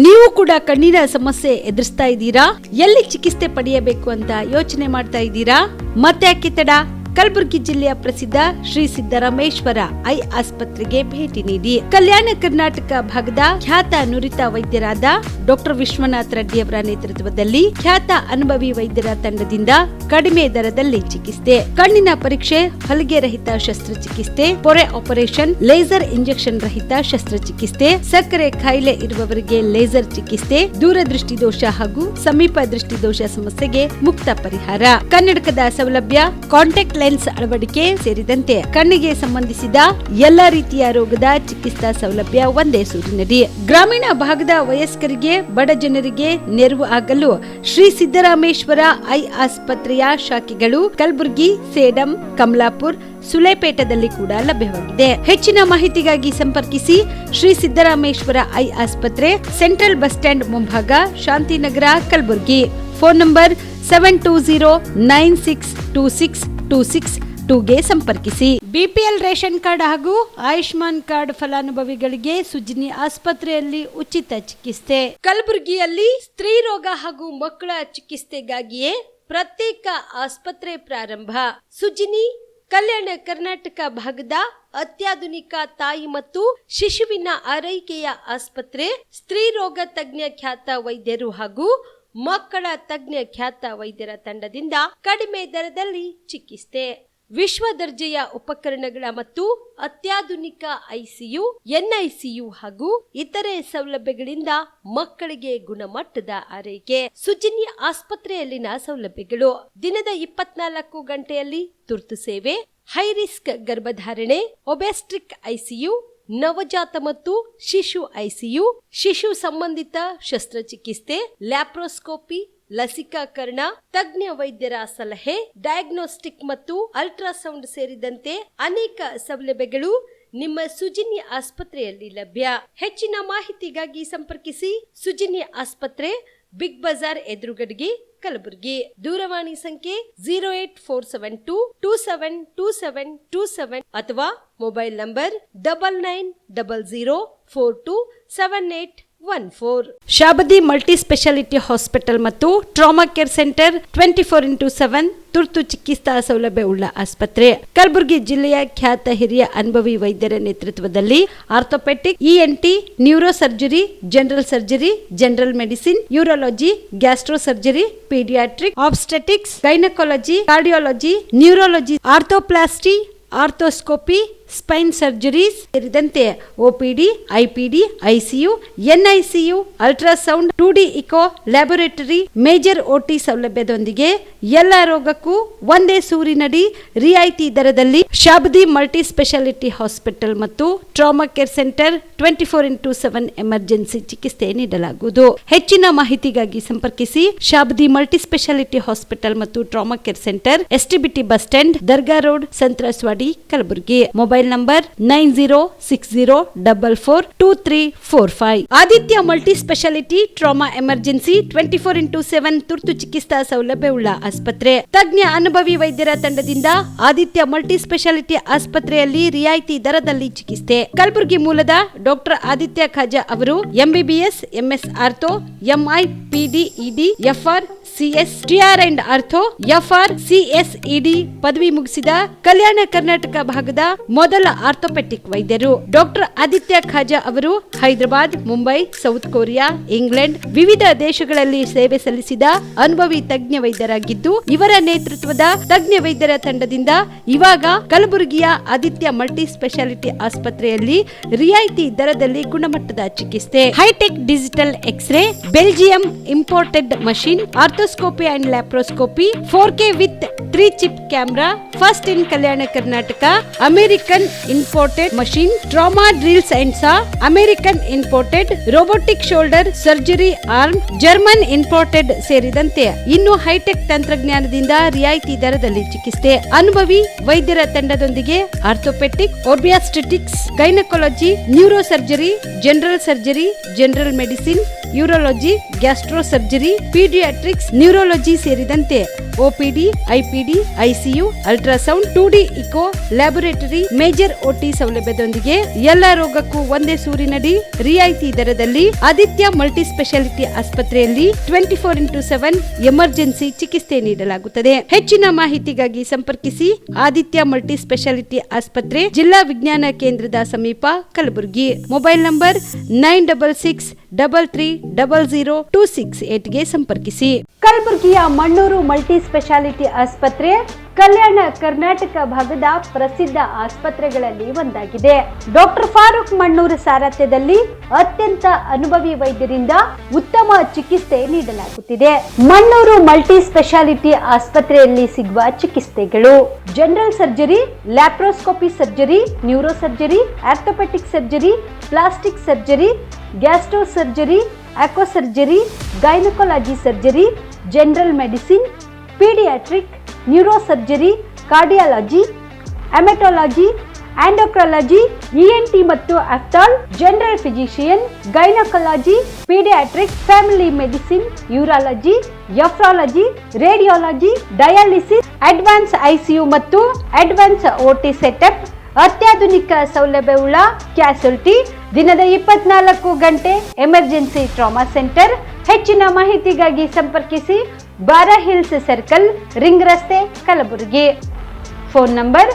ನೀವು ಕೂಡ ಕಣ್ಣಿನ ಸಮಸ್ಯೆ ಎದುರಿಸ್ತಾ ಇದ್ದೀರಾ? ಎಲ್ಲಿ ಚಿಕಿತ್ಸೆ ಪಡೆಯಬೇಕು ಅಂತ ಯೋಚನೆ ಮಾಡ್ತಾ ಇದ್ದೀರಾ? ಮತ್ತೆ ಯಾಕೆ ತಡ? ಕಲಬುರಗಿ ಜಿಲ್ಲೆಯ ಪ್ರಸಿದ್ಧ ಶ್ರೀ ಸಿದ್ದರಾಮೇಶ್ವರ ಐ ಆಸ್ಪತ್ರೆಗೆ ಭೇಟಿ ನೀಡಿ ಕಲ್ಯಾಣ ಕರ್ನಾಟಕ ಭಾಗದ ಖ್ಯಾತ ನುರಿತ ವೈದ್ಯರಾದ ಡಾಕ್ಟರ್ ವಿಶ್ವನಾಥ್ ರೆಡ್ಡಿ ಅವರ ನೇತೃತ್ವದಲ್ಲಿ ಖ್ಯಾತ ಅನುಭವಿ ವೈದ್ಯರ ತಂಡದಿಂದ ಕಡಿಮೆ ದರದಲ್ಲಿ ಚಿಕಿತ್ಸೆ, ಕಣ್ಣಿನ ಪರೀಕ್ಷೆ, ಹೊಲಿಗೆ ರಹಿತ ಶಸ್ತ್ರಚಿಕಿತ್ಸೆ, ಪೊರೆ ಆಪರೇಷನ್, ಲೇಸರ್ ಇಂಜೆಕ್ಷನ್ ರಹಿತ ಶಸ್ತ್ರಚಿಕಿತ್ಸೆ, ಸಕ್ಕರೆ ಕಾಯಿಲೆ ಇರುವವರಿಗೆ ಲೇಸರ್ ಚಿಕಿತ್ಸೆ, ದೂರದೃಷ್ಟಿ ದೋಷ ಹಾಗೂ ಸಮೀಪ ದೃಷ್ಟಿ ದೋಷ ಸಮಸ್ಯೆಗೆ ಮುಕ್ತ ಪರಿಹಾರ, ಕನ್ನಡಕದ ಸೌಲಭ್ಯ, ಕಾಂಟ್ಯಾಕ್ಟ್ ಲೆನ್ಸ್ ಅಳವಡಿಕೆ ಸೇರಿದಂತೆ ಕಣ್ಣಿಗೆ ಸಂಬಂಧಿಸಿದ ಎಲ್ಲಾ ರೀತಿಯ ರೋಗದ ಚಿಕಿತ್ಸಾ ಸೌಲಭ್ಯ ಒಂದೇ ಸೂರಿನಡಿ. ಗ್ರಾಮೀಣ ಭಾಗದ ವಯಸ್ಕರಿಗೆ, ಬಡ ಜನರಿಗೆ ನೆರವು ಆಗಲು ಶ್ರೀ ಸಿದ್ದರಾಮೇಶ್ವರ ಐ ಆಸ್ಪತ್ರೆಯ ಶಾಖೆಗಳು ಕಲಬುರಗಿ, ಸೇಡಂ, ಕಮಲಾಪುರ್, ಸುಲೇಪೇಟದಲ್ಲಿ ಕೂಡ ಲಭ್ಯವಾಗಿದೆ. ಹೆಚ್ಚಿನ ಮಾಹಿತಿಗಾಗಿ ಸಂಪರ್ಕಿಸಿ ಶ್ರೀ ಸಿದ್ದರಾಮೇಶ್ವರ ಐ ಆಸ್ಪತ್ರೆ, ಸೆಂಟ್ರಲ್ ಬಸ್ ಸ್ಟ್ಯಾಂಡ್ ಮುಂಭಾಗ, ಶಾಂತಿನಗರ, ಕಲಬುರಗಿ. ಫೋನ್ ನಂಬರ್ 7209626262ಗೆ ಸಂಪರ್ಕಿಸಿ. ಬಿಪಿಎಲ್ ರೇಷನ್ ಕಾರ್ಡ್ ಹಾಗೂ ಆಯುಷ್ಮಾನ್ ಕಾರ್ಡ್ ಫಲಾನುಭವಿಗಳಿಗೆ ಸುಜಿನಿ ಆಸ್ಪತ್ರೆಯಲ್ಲಿ ಉಚಿತ ಚಿಕಿತ್ಸೆ. ಕಲಬುರಗಿಯಲ್ಲಿ ಸ್ತ್ರೀ ರೋಗ ಹಾಗೂ ಮಕ್ಕಳ ಚಿಕಿತ್ಸೆಗಾಗಿಯೇ ಪ್ರತ್ಯೇಕ ಆಸ್ಪತ್ರೆ ಪ್ರಾರಂಭ. ಸುಜಿನಿ ಕಲ್ಯಾಣ ಕರ್ನಾಟಕ ಭಾಗದ ಅತ್ಯಾಧುನಿಕ ತಾಯಿ ಮತ್ತು ಶಿಶುವಿನ ಆರೈಕೆಯ ಆಸ್ಪತ್ರೆ. ಸ್ತ್ರೀ ರೋಗ ತಜ್ಞ ಖ್ಯಾತ ವೈದ್ಯರು ಹಾಗೂ ಮಕ್ಕಳ ತಜ್ಞ ಖ್ಯಾತ ವೈದ್ಯರ ತಂಡದಿಂದ ಕಡಿಮೆ ದರದಲ್ಲಿ ಚಿಕಿತ್ಸೆ, ವಿಶ್ವ ದರ್ಜೆಯ ಉಪಕರಣಗಳ ಮತ್ತು ಅತ್ಯಾಧುನಿಕ ಐಸಿಯು, ಎನ್ಐಸಿಯು ಹಾಗೂ ಇತರೆ ಸೌಲಭ್ಯಗಳಿಂದ ಮಕ್ಕಳಿಗೆ ಗುಣಮಟ್ಟದ ಆರೈಕೆ. ಸುಜಿನಿ ಆಸ್ಪತ್ರೆಯಲ್ಲಿನ ಸೌಲಭ್ಯಗಳು: ದಿನದ 24 ಗಂಟೆಯಲ್ಲಿ ತುರ್ತು ಸೇವೆ, ಹೈ ರಿಸ್ಕ್ ಗರ್ಭಧಾರಣೆ, ಒಬೆಸ್ಟ್ರಿಕ್ ಐಸಿಯು, ನವಜಾತ ಮತ್ತು ಶಿಶು ಐಸಿಯು, ಶಿಶು ಸಂಬಂಧಿತ ಶಸ್ತ್ರಚಿಕಿತ್ಸೆ, ಲ್ಯಾಪ್ರೋಸ್ಕೋಪಿ, ಲಸಿಕಾಕರಣ, ತಜ್ಞ ವೈದ್ಯರ ಸಲಹೆ, ಡಯಾಗ್ನೋಸ್ಟಿಕ್ ಮತ್ತು ಅಲ್ಟ್ರಾಸೌಂಡ್ ಸೇರಿದಂತೆ ಅನೇಕ ಸೌಲಭ್ಯಗಳು ನಿಮ್ಮ ಸುಜಿನಿ ಆಸ್ಪತ್ರೆಯಲ್ಲಿ ಲಭ್ಯ. ಹೆಚ್ಚಿನ ಮಾಹಿತಿಗಾಗಿ ಸಂಪರ್ಕಿಸಿ ಸುಜಿನಿ ಆಸ್ಪತ್ರೆ, ಬಿಗ್ ಬಜಾರ್ ಎದುರುಗಡೆಗೆ, ಕಲಬುರಗಿ. ದೂರವಾಣಿ ಸಂಖ್ಯೆ 08472727227 ಅಥವಾ mobile number 9900427814. Shabadi multi speciality hospital ಮತ್ತು ಟ್ರಾಮಾ ಕೇರ್ ಸೆಂಟರ್ 24x7 ತುರ್ತು ಚಿಕಿತ್ಸಾ ಸೌಲಭ್ಯ ಉಳ್ಳ ಆಸ್ಪತ್ರೆ. ಕಲಬುರಗಿ ಜಿಲ್ಲೆಯ ಖ್ಯಾತ ಹಿರಿಯ ಅನುಭವಿ ವೈದ್ಯರ ನೇತೃತ್ವದಲ್ಲಿ orthopaedic, ENT, neuro surgery, general surgery, general medicine, urology, gastro surgery, paediatric, obstetrics, gynaecology, cardiology, neurology, arthroplasty, arthroscopy, spine surgeries ಸೇರಿದಂತೆ OPD, IPD, ICU, NICU, ultrasound, 2D echo, laboratory, major OT ಸೌಲಭ್ಯದೊಂದಿಗೆ ಎಲ್ಲ ರೋಗಕ್ಕೂ ಒಂದೇ ಸೂರಿನಡಿ ರಿಯಾಯಿತಿ ದರದಲ್ಲಿ ಶಾಬದಿ ಮಲ್ಟಿ ಸ್ಪೆಷಾಲಿಟಿ ಹಾಸ್ಪಿಟಲ್ ಮತ್ತು trauma care centre 24x7 emergency ಚಿಕಿತ್ಸೆ ನೀಡಲಾಗುವುದು. ಹೆಚ್ಚಿನ ಮಾಹಿತಿಗಾಗಿ ಸಂಪರ್ಕಿಸಿ ಶಾಬದಿ ಮಲ್ಟಿ ಸ್ಪೆಷಾಲಿಟಿ ಹಾಸ್ಪಿಟಲ್ ಮತ್ತು trauma care centre, STBT bus stand, Dargah road, ಸಂತ್ರಸ್ವಾಡಿ, Kalaburagi. Mobile number 9060442345. Aditya multi speciality trauma emergency 24x7 ತುರ್ತು ಚಿಕಿತ್ಸಾ ಸೌಲಭ್ಯವುಳ್ಳ ಆಸ್ಪತ್ರೆ. ತಜ್ಞ ಅನುಭವಿ ವೈದ್ಯರ ತಂಡದಿಂದ ಆದಿತ್ಯ ಮಲ್ಟಿ ಸ್ಪೆಷಾಲಿಟಿ ಆಸ್ಪತ್ರೆಯಲ್ಲಿ ರಿಯಾಯಿತಿ ದರದಲ್ಲಿ ಚಿಕಿತ್ಸೆ. ಕಲಬುರಗಿ ಮೂಲದ ಡಾಕ್ಟರ್ ಆದಿತ್ಯ ಖಾಜಾ ಅವರು MBBS, MS ortho, MI, PD, ED, FR, CS, TR and ortho, FR, CSED ಪದವಿ ಮುಗಿಸಿದ ಕಲ್ಯಾಣ ಕರ್ನಾಟಕ ಭಾಗದ ಮೊದಲ ಆರ್ಥೋಪೆಟಿಕ್ ವೈದ್ಯರು. ಡಾಕ್ಟರ್ ಆದಿತ್ಯ ಖಾಜಾ ಅವರು Hyderabad, Mumbai, south Korea, England ವಿವಿಧ ದೇಶಗಳಲ್ಲಿ ಸೇವೆ ಸಲ್ಲಿಸಿದ ಅನುಭವಿ ತಜ್ಞ ವೈದ್ಯರಾಗಿದ್ದು, ಇವರ ನೇತೃತ್ವದ ತಜ್ಞ ವೈದ್ಯರ ತಂಡದಿಂದ ಇವಾಗ ಕಲಬುರಗಿಯ ಆದಿತ್ಯ ಮಲ್ಟಿ ಸ್ಪೆಷಾಲಿಟಿ ಆಸ್ಪತ್ರೆಯಲ್ಲಿ ರಿಯಾಯಿತಿ ದರದಲ್ಲಿ ಗುಣಮಟ್ಟದ ಚಿಕಿತ್ಸೆ, hi tech digital x-ray, Belgium imported machine, arthroscopy and laparoscopy, 4K with 3 chip camera, first in Kalyana Karnataka, American imported machine, trauma drills and saw, American imported robotic shoulder surgery arm, German imported ಸೇರಿದಂತೆ ಇನ್ನು high tech ತಂತ್ರಜ್ಞಾನದಿಂದ ರಿಯಾಯಿತಿ ದರದಲ್ಲಿ ಚಿಕಿತ್ಸೆ. ಅನುಭವಿ ವೈದ್ಯರ ತಂಡದೊಂದಿಗೆ orthopaedic, obstetrics, gynaecology, neuro surgery, general surgery, general medicine, urology, gastro surgery, paediatrics, neurology ಸೇರಿದಂತೆ OPD, IPD, ICU, ultrasound, 2D echo, laboratory, major OT ಸೌಲಭ್ಯದೊಂದಿಗೆ ಎಲ್ಲಾ ರೋಗಕ್ಕೂ ಒಂದೇ ಸೂರಿನಡಿ ರಿಯಾಯಿತಿ ದರದಲ್ಲಿ ಆದಿತ್ಯ ಮಲ್ಟಿ ಸ್ಪೆಷಾಲಿಟಿ ಆಸ್ಪತ್ರೆಯಲ್ಲಿ 24x7 ಎಮರ್ಜೆನ್ಸಿ ಚಿಕಿತ್ಸೆ ನೀಡಲಾಗುತ್ತದೆ. ಹೆಚ್ಚಿನ ಮಾಹಿತಿಗಾಗಿ ಸಂಪರ್ಕಿಸಿ ಆದಿತ್ಯ ಮಲ್ಟಿ ಸ್ಪೆಷಾಲಿಟಿ ಆಸ್ಪತ್ರೆ, ಜಿಲ್ಲಾ ವಿಜ್ಞಾನ ಕೇಂದ್ರದ ಸಮೀಪ, ಕಲಬುರಗಿ. ಮೊಬೈಲ್ ನಂಬರ್ 9663300268 ಗೆ ಸಂಪರ್ಕಿಸಿ. ಕಲಬುರಗಿಯ ಮಣ್ಣೂರು ಮಲ್ಟಿ ಸ್ಪೆಷಾಲಿಟಿ ಆಸ್ಪತ್ರೆ ಕಲ್ಯಾಣ ಕರ್ನಾಟಕ ಭಾಗದ ಪ್ರಸಿದ್ಧ ಆಸ್ಪತ್ರೆಗಳಲ್ಲಿ ಒಂದಾಗಿದೆ. ಡಾಕ್ಟರ್ ಫಾರೂಕ್ ಮಣ್ಣೂರು ಸಾರಥ್ಯದಲ್ಲಿ ಅತ್ಯಂತ ಅನುಭವಿ ವೈದ್ಯರಿಂದ ಉತ್ತಮ ಚಿಕಿತ್ಸೆ ನೀಡಲಾಗುತ್ತಿದೆ. ಮಣ್ಣೂರು ಮಲ್ಟಿ ಸ್ಪೆಷಾಲಿಟಿ ಆಸ್ಪತ್ರೆಯಲ್ಲಿ ಸಿಗುವ ಚಿಕಿತ್ಸೆಗಳು: general surgery, laparoscopy surgery, neuro surgery, orthopaedic surgery, plastic surgery, gastro surgery, aqua surgery, gynaecology surgery, general medicine, paediatric, neuro surgery, cardiology, haematology, endocrinology, ENT ಮತ್ತು ophthal, general physician, gynaecology, paediatric, family medicine, urology, nephrology, radiology, dialysis, advance ICU ಮತ್ತು advance OT setup, ಅತ್ಯಾಧುನಿಕ ಸೌಲಭ್ಯವುಳ್ಳ ಕ್ಯಾಸುಲಿಟಿ, ದಿನದ 24 ಗಂಟೆ emergency trauma centre. ಹೆಚ್ಚಿನ ಮಾಹಿತಿಗಾಗಿ ಸಂಪರ್ಕಿಸಿ ಬಾರಾ hills circle, ring ರಸ್ತೆ, Kalaburagi. Phone number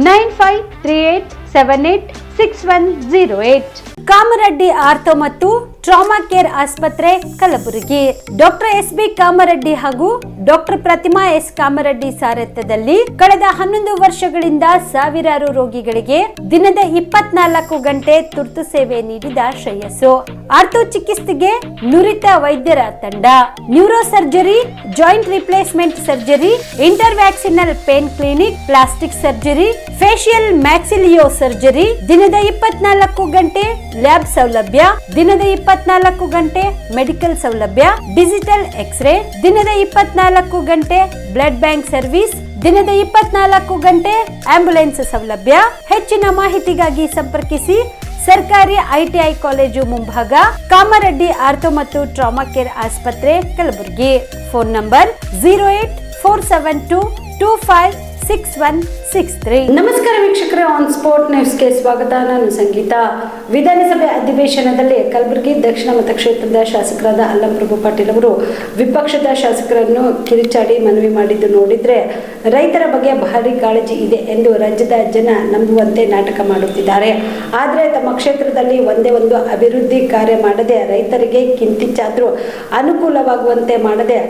9538786108. Kamareddy ortho ಮತ್ತು ಟ್ರಾಮಾ ಕೇರ್ ಆಸ್ಪತ್ರೆ, ಕಲಬುರಗಿ. ಡಾಕ್ಟರ್ SB ಕಾಮರೆಡ್ಡಿ ಹಾಗೂ ಡಾಕ್ಟರ್ ಪ್ರತಿಮಾ S ಕಾಮರೆಡ್ಡಿ ಸಾರಥ್ಯದಲ್ಲಿ ಕಳೆದ 11 ವರ್ಷಗಳಿಂದ ಸಾವಿರಾರು ರೋಗಿಗಳಿಗೆ ದಿನದ 24 ಗಂಟೆ ತುರ್ತು ಸೇವೆ ನೀಡಿದ ಶ್ರೇಯಸ್ಸು. ಆರ್ಥೋ ಚಿಕಿತ್ಸೆಗೆ ನುರಿತ ವೈದ್ಯರ ತಂಡ, neuro surgery, joint replacement surgery, interventional pain clinic, plastic surgery, facial maxillo surgery, ದಿನದ 24 ಗಂಟೆ ಲ್ಯಾಬ್ ಸೌಲಭ್ಯ, ದಿನದ 24 ಗಂಟೆ ಮೆಡಿಕಲ್ ಸೌಲಭ್ಯ, ಡಿಜಿಟಲ್ ಎಕ್ಸ್ರೇ, ದಿನದ 24 ಗಂಟೆ ಬ್ಲಡ್ ಬ್ಯಾಂಕ್ ಸರ್ವಿಸ್, ದಿನದ 24 ಗಂಟೆ ಆಂಬ್ಯುಲೆನ್ಸ್ ಸೌಲಭ್ಯ. ಹೆಚ್ಚಿನ ಮಾಹಿತಿಗಾಗಿ ಸಂಪರ್ಕಿಸಿ ಸರ್ಕಾರಿ ITI ಕಾಲೇಜು ಮುಂಭಾಗ, ಕಾಮರೆಡ್ಡಿ ಆರ್ಥೋ ಮತ್ತು ಟ್ರಾಮಾ ಕೇರ್ ಆಸ್ಪತ್ರೆ, ಕಲಬುರಗಿ. Phone number 08472256163. ನಮಸ್ಕಾರ ವೀಕ್ಷಕರೇ, ಆನ್ ಸ್ಪಾಟ್ ನ್ಯೂಸ್ಗೆ ಸ್ವಾಗತ. ನಾನು ಸಂಗೀತ. ವಿಧಾನಸಭೆ ಅಧಿವೇಶನದಲ್ಲಿ ಕಲಬುರಗಿ ದಕ್ಷಿಣ ಮತಕ್ಷೇತ್ರದ ಶಾಸಕರಾದ ಅಲ್ಲಂ ಪ್ರಭು ಪಾಟೀಲ್ ಅವರು ವಿಪಕ್ಷದ ಶಾಸಕರನ್ನು ಕಿರುಚಾಡಿ ಮನವಿ ಮಾಡಿದ್ದು ನೋಡಿದ್ರೆ ರೈತರ ಬಗ್ಗೆ ಭಾರಿ ಕಾಳಜಿ ಇದೆ ಎಂದು ರಾಜ್ಯದ ಜನ ನಂಬುವಂತೆ ನಾಟಕ ಮಾಡುತ್ತಿದ್ದಾರೆ. ಆದರೆ ತಮ್ಮ ಕ್ಷೇತ್ರದಲ್ಲಿ ಒಂದೇ ಒಂದು ಅಭಿವೃದ್ಧಿ ಕಾರ್ಯ ಮಾಡದೆ, ರೈತರಿಗೆ ಕಿಂಚಿತ್ತಾದರೂ ಅನುಕೂಲವಾಗುವಂತೆ ಮಾಡದೆ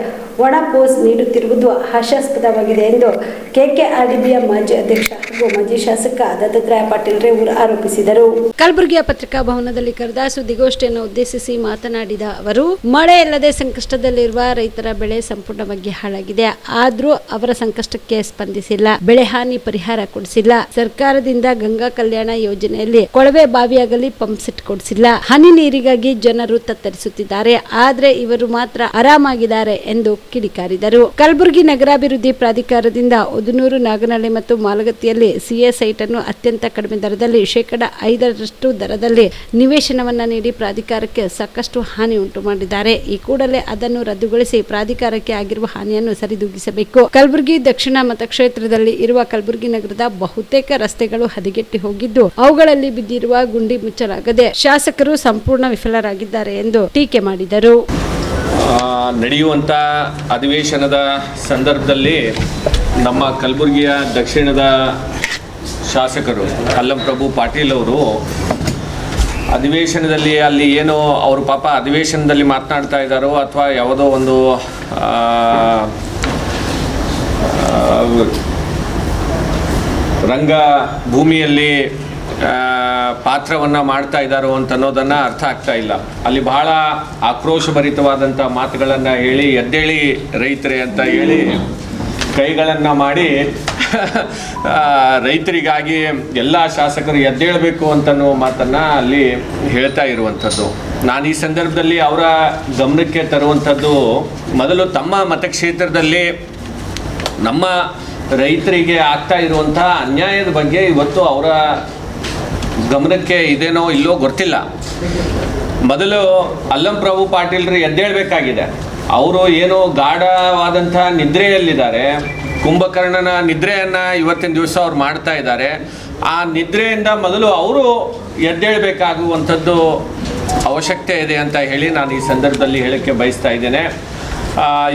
ಒಣ ಪೋಸ್ ನೀಡುತ್ತಿರುವುದು ಹಾಸ್ಯಾಸ್ಪದವಾಗಿದೆ ಎಂದು KKRDBಯ ಮಾಜಿ ಅಧ್ಯಕ್ಷ ಹಾಗೂ ಮಾಜಿ ಶಾಸಕ ದತ್ತಾತ್ರೇಯ ಪಾಟೀಲ್ ರೇವೂರ್ ಆರೋಪಿಸಿದರು. ಕಲಬುರಗಿಯ ಪತ್ರಿಕಾ ಭವನದಲ್ಲಿ ಕರೆದ ಸುದ್ದಿಗೋಷ್ಠಿಯನ್ನು ಉದ್ದೇಶಿಸಿ ಮಾತನಾಡಿದ ಅವರು, ಮಳೆ ಇಲ್ಲದೆ ಸಂಕಷ್ಟದಲ್ಲಿರುವ ರೈತರ ಬೆಳೆ ಸಂಪೂರ್ಣವಾಗಿ ಹಾಳಾಗಿದೆ. ಆದ್ರೂ ಅವರ ಸಂಕಷ್ಟಕ್ಕೆ ಸ್ಪಂದಿಸಿಲ್ಲ, ಬೆಳೆ ಹಾನಿ ಪರಿಹಾರ ಕೊಡಿಸಿಲ್ಲ. ಸರ್ಕಾರದಿಂದ ಗಂಗಾ ಕಲ್ಯಾಣ ಯೋಜನೆಯಲ್ಲಿ ಕೊಳವೆ ಬಾವಿಯಾಗಲಿ ಪಂಪ್ ಸೆಟ್ ಕೊಡಿಸಿಲ್ಲ. ಹನಿ ನೀರಿಗಾಗಿ ಜನರು ತತ್ತರಿಸುತ್ತಿದ್ದಾರೆ, ಆದ್ರೆ ಇವರು ಮಾತ್ರ ಆರಾಮಾಗಿದ್ದಾರೆ ಎಂದು ಕಿಡಿಕಾರಿದರು. ಕಲಬುರಗಿ ನಗರಾಭಿವೃದ್ಧಿ ಪ್ರಾಧಿಕಾರದಿಂದ ಉದನೂರು, ನಾಗನಹಳ್ಳಿ ಮತ್ತು ಮಾಲಗತ್ತಿಯಲ್ಲಿ CA ಸೈಟ್ ಅನ್ನು ಅತ್ಯಂತ ಕಡಿಮೆ ದರದಲ್ಲಿ 5% ದರದಲ್ಲಿ ನಿವೇಶನವನ್ನ ನೀಡಿ ಪ್ರಾಧಿಕಾರಕ್ಕೆ ಸಾಕಷ್ಟು ಹಾನಿ ಉಂಟು ಮಾಡಿದ್ದಾರೆ. ಈ ಕೂಡಲೇ ಅದನ್ನು ರದ್ದುಗೊಳಿಸಿ ಪ್ರಾಧಿಕಾರಕ್ಕೆ ಆಗಿರುವ ಹಾನಿಯನ್ನು ಸರಿದೂಗಿಸಬೇಕು. ಕಲಬುರಗಿ ದಕ್ಷಿಣ ಮತಕ್ಷೇತ್ರದಲ್ಲಿ ಇರುವ ಕಲಬುರಗಿ ನಗರದ ಬಹುತೇಕ ರಸ್ತೆಗಳು ಹದಗೆಟ್ಟಿ ಹೋಗಿದ್ದು, ಅವುಗಳಲ್ಲಿ ಬಿದ್ದಿರುವ ಗುಂಡಿ ಮುಚ್ಚಲಾಗದೆ ಶಾಸಕರು ಸಂಪೂರ್ಣ ವಿಫಲರಾಗಿದ್ದಾರೆ ಎಂದು ಟೀಕೆ ಮಾಡಿದರು. ನಡೆಯುವಂಥ ಅಧಿವೇಶನದ ಸಂದರ್ಭದಲ್ಲಿ ನಮ್ಮ ಕಲಬುರಗಿಯ ದಕ್ಷಿಣದ ಶಾಸಕರು ಅಲ್ಲಂ ಪ್ರಭು ಪಾಟೀಲ್ ಅವರು ಅಧಿವೇಶನದಲ್ಲಿ ಅಲ್ಲಿ ಏನೋ ಅವರು ಪಾಪ ಅಧಿವೇಶನದಲ್ಲಿ ಮಾತನಾಡ್ತಾ ಇದ್ದಾರೋ ಅಥವಾ ಯಾವುದೋ ಒಂದು ರಂಗ ಭೂಮಿಯಲ್ಲಿ ಪಾತ್ರವನ್ನು ಮಾಡ್ತಾ ಇದ್ದಾರೋ ಅಂತ ಅನ್ನೋದನ್ನು ಅರ್ಥ ಆಗ್ತಾ ಇಲ್ಲ. ಅಲ್ಲಿ ಬಹಳ ಆಕ್ರೋಶಭರಿತವಾದಂಥ ಮಾತುಗಳನ್ನು ಹೇಳಿ, ಎದ್ದೇಳಿ ರೈತರೇ ಅಂತ ಹೇಳಿ ಕೈಗಳನ್ನು ಮಾಡಿ ರೈತರಿಗಾಗಿ ಎಲ್ಲ ಶಾಸಕರು ಎದ್ದೇಳಬೇಕು ಅಂತನೋ ಮಾತನ್ನು ಅಲ್ಲಿ ಹೇಳ್ತಾ ಇರುವಂಥದ್ದು. ನಾನು ಈ ಸಂದರ್ಭದಲ್ಲಿ ಅವರ ಗಮನಕ್ಕೆ ತರುವಂಥದ್ದು, ಮೊದಲು ತಮ್ಮ ಮತಕ್ಷೇತ್ರದಲ್ಲಿ ನಮ್ಮ ರೈತರಿಗೆ ಆಗ್ತಾ ಇರುವಂಥ ಅನ್ಯಾಯದ ಬಗ್ಗೆ ಇವತ್ತು ಅವರ ಗಮನಕ್ಕೆ ಇದೇನೋ ಇಲ್ಲೋ ಗೊತ್ತಿಲ್ಲ. ಮೊದಲು ಅಲ್ಲಂ ಪ್ರಭು ಪಾಟೀಲ್ರು ಎದ್ದೇಳಬೇಕಾಗಿದೆ. ಅವರು ಏನೋ ಗಾಢವಾದಂಥ ನಿದ್ರೆಯಲ್ಲಿದ್ದಾರೆ. ಕುಂಭಕರ್ಣನ ನಿದ್ರೆಯನ್ನು ಇವತ್ತಿನ ದಿವಸ ಅವ್ರು ಮಾಡ್ತಾ ಇದ್ದಾರೆ. ಆ ನಿದ್ರೆಯಿಂದ ಮೊದಲು ಅವರು ಎದ್ದೇಳಬೇಕಾಗುವಂಥದ್ದು ಅವಶ್ಯಕತೆ ಇದೆ ಅಂತ ಹೇಳಿ ನಾನು ಈ ಸಂದರ್ಭದಲ್ಲಿ ಹೇಳೋಕ್ಕೆ ಬಯಸ್ತಾ ಇದ್ದೇನೆ.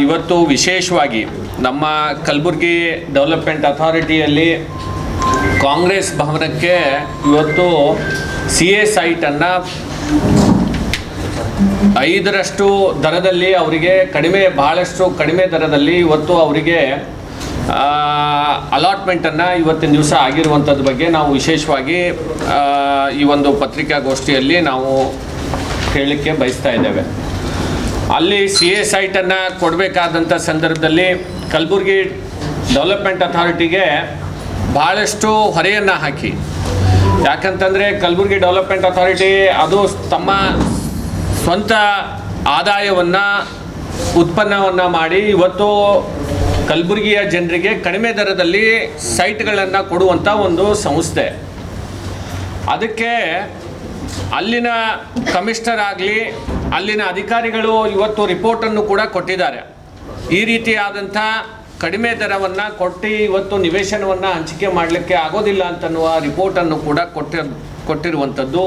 ಇವತ್ತು ವಿಶೇಷವಾಗಿ ನಮ್ಮ ಕಲಬುರಗಿ ಡೆವಲಪ್ಮೆಂಟ್ ಅಥಾರಿಟಿಯಲ್ಲಿ ಕಾಂಗ್ರೆಸ್ ಭವನಕ್ಕೆ ಇವತ್ತು CA ಸೈಟನ್ನು 5ರಷ್ಟು ದರದಲ್ಲಿ ಅವರಿಗೆ ಬಹಳಷ್ಟು ಕಡಿಮೆ ದರದಲ್ಲಿ ಇವತ್ತು ಅವರಿಗೆ ಅಲಾಟ್ಮೆಂಟನ್ನು ಇವತ್ತಿನ ದಿವಸ ಆಗಿರುವಂಥದ್ದು ಬಗ್ಗೆ ನಾವು ವಿಶೇಷವಾಗಿ ಈ ಒಂದು ಪತ್ರಿಕಾಗೋಷ್ಠಿಯಲ್ಲಿ ನಾವು ಹೇಳಲಿಕ್ಕೆ ಬಯಸ್ತಾ ಇದ್ದೇವೆ. ಅಲ್ಲಿ CA ಸೈಟನ್ನು ಕೊಡಬೇಕಾದಂಥ ಸಂದರ್ಭದಲ್ಲಿ ಕಲಬುರಗಿ ಡೆವಲಪ್ಮೆಂಟ್ ಅಥಾರಿಟಿಗೆ ಭಾಳಷ್ಟು ಹೊರೆಯನ್ನು ಹಾಕಿ, ಯಾಕಂತಂದರೆ ಕಲಬುರಗಿ ಡೆವಲಪ್ಮೆಂಟ್ ಅಥಾರಿಟಿ ಅದು ತಮ್ಮ ಸ್ವಂತ ಆದಾಯವನ್ನು ಉತ್ಪನ್ನವನ್ನು ಮಾಡಿ ಇವತ್ತು ಕಲಬುರಗಿಯ ಜನರಿಗೆ ಕಡಿಮೆ ದರದಲ್ಲಿ ಸೈಟ್ಗಳನ್ನು ಕೊಡುವಂಥ ಒಂದು ಸಂಸ್ಥೆ. ಅದಕ್ಕೆ ಅಲ್ಲಿನ ಕಮಿಷನರ್ ಆಗಲಿ ಅಲ್ಲಿನ ಅಧಿಕಾರಿಗಳು ಇವತ್ತು ರಿಪೋರ್ಟನ್ನು ಕೂಡ ಕೊಟ್ಟಿದ್ದಾರೆ. ಈ ರೀತಿಯಾದಂಥ ಕಡಿಮೆ ದರವನ್ನು ಕೊಟ್ಟು ಇವತ್ತು ನಿವೇಶನವನ್ನು ಹಂಚಿಕೆ ಮಾಡಲಿಕ್ಕೆ ಆಗೋದಿಲ್ಲ ಅಂತನ್ನುವ ರಿಪೋರ್ಟನ್ನು ಕೂಡ ಕೊಟ್ಟಿರುವಂಥದ್ದು.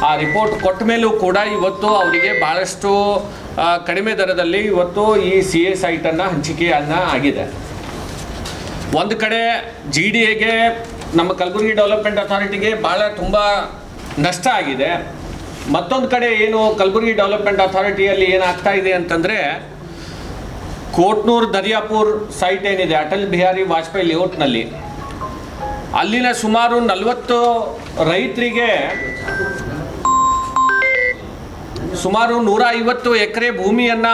ಆ ರಿಪೋರ್ಟ್ ಕೊಟ್ಟ ಮೇಲೂ ಕೂಡ ಇವತ್ತು ಅವರಿಗೆ ಭಾಳಷ್ಟು ಕಡಿಮೆ ದರದಲ್ಲಿ ಇವತ್ತು ಈ CA ಸೈಟನ್ನು ಹಂಚಿಕೆಯನ್ನು ಆಗಿದೆ. ಒಂದು ಕಡೆ GDAಗೆ ನಮ್ಮ ಕಲಬುರಗಿ ಡೆವಲಪ್ಮೆಂಟ್ ಅಥಾರಿಟಿಗೆ ತುಂಬ ನಷ್ಟ ಆಗಿದೆ. ಮತ್ತೊಂದು ಕಡೆ ಏನು ಕಲಬುರಗಿ ಡೆವಲಪ್ಮೆಂಟ್ ಅಥಾರಿಟಿಯಲ್ಲಿ ಏನಾಗ್ತಾ ಇದೆ ಅಂತಂದರೆ, ಕೋಟ್ನೂರು ದರಿಯಾಪುರ್ ಸೈಟ್ ಏನಿದೆ ಅಟಲ್ ಬಿಹಾರಿ ವಾಜಪೇಯಿ ಲೇಔಟ್ನಲ್ಲಿ, ಅಲ್ಲಿನ ಸುಮಾರು 40 ರೈತರಿಗೆ ಸುಮಾರು 150 ಎಕರೆ ಭೂಮಿಯನ್ನು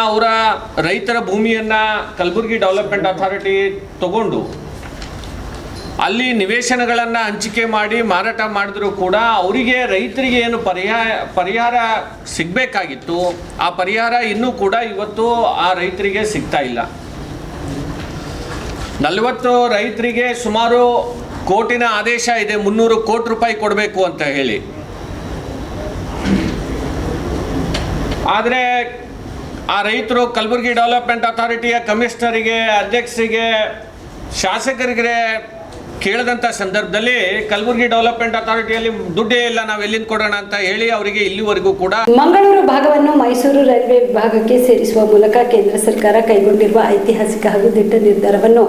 ರೈತರ ಭೂಮಿಯನ್ನು ಕಲಬುರಗಿ ಡೆವಲಪ್ಮೆಂಟ್ ಅಥಾರಿಟಿ ತಗೊಂಡು ಅಲ್ಲಿ ನಿವೇಶನಗಳನ್ನು ಹಂಚಿಕೆ ಮಾಡಿ ಮಾರಾಟ ಮಾಡಿದ್ರು ಕೂಡ ಅವರಿಗೆ ರೈತರಿಗೆ ಏನು ಪರಿಹಾರ ಸಿಗಬೇಕಾಗಿತ್ತು ಆ ಪರಿಹಾರ ಇನ್ನೂ ಕೂಡ ಇವತ್ತು ಆ ರೈತರಿಗೆ ಸಿಗ್ತಾ ಇಲ್ಲ. 40 ರೈತರಿಗೆ ಸುಮಾರು ಕೋರ್ಟಿನ ಆದೇಶ ಇದೆ, 300 ಕೋಟಿ ರೂಪಾಯಿ ಕೊಡಬೇಕು ಅಂತ ಹೇಳಿ. ಆದರೆ ಆ ರೈತರು ಕಲಬುರಗಿ ಡೆವಲಪ್ಮೆಂಟ್ ಅಥಾರಿಟಿಯ ಕಮಿಷನರಿಗೆ, ಅಧ್ಯಕ್ಷರಿಗೆ, ಶಾಸಕರಿಗೆ ಕೇಳಿದಂಥ ಸಂದರ್ಭದಲ್ಲಿ ಕಲಬುರಗಿ ಡೆವಲಪ್ಮೆಂಟ್ ಅಥಾರಿಟಿಯಲ್ಲಿ ದುಡ್ಡೇ ಇಲ್ಲ, ನಾವು ಎಲ್ಲಿಂದ ಕೊಡೋಣ ಅಂತ ಹೇಳಿ ಅವರಿಗೆ ಇಲ್ಲಿವರೆಗೂ ಕೂಡ. ಮಂಗಳೂರು ಭಾಗವನ್ನು ಮೈಸೂರು ರೈಲ್ವೆ ವಿಭಾಗಕ್ಕೆ ಸೇರಿಸುವ ಮೂಲಕ ಕೇಂದ್ರ ಸರ್ಕಾರ ಕೈಗೊಂಡಿರುವ ಐತಿಹಾಸಿಕ ಹಾಗೂ ದಿಟ್ಟ ನಿರ್ಧಾರವನ್ನು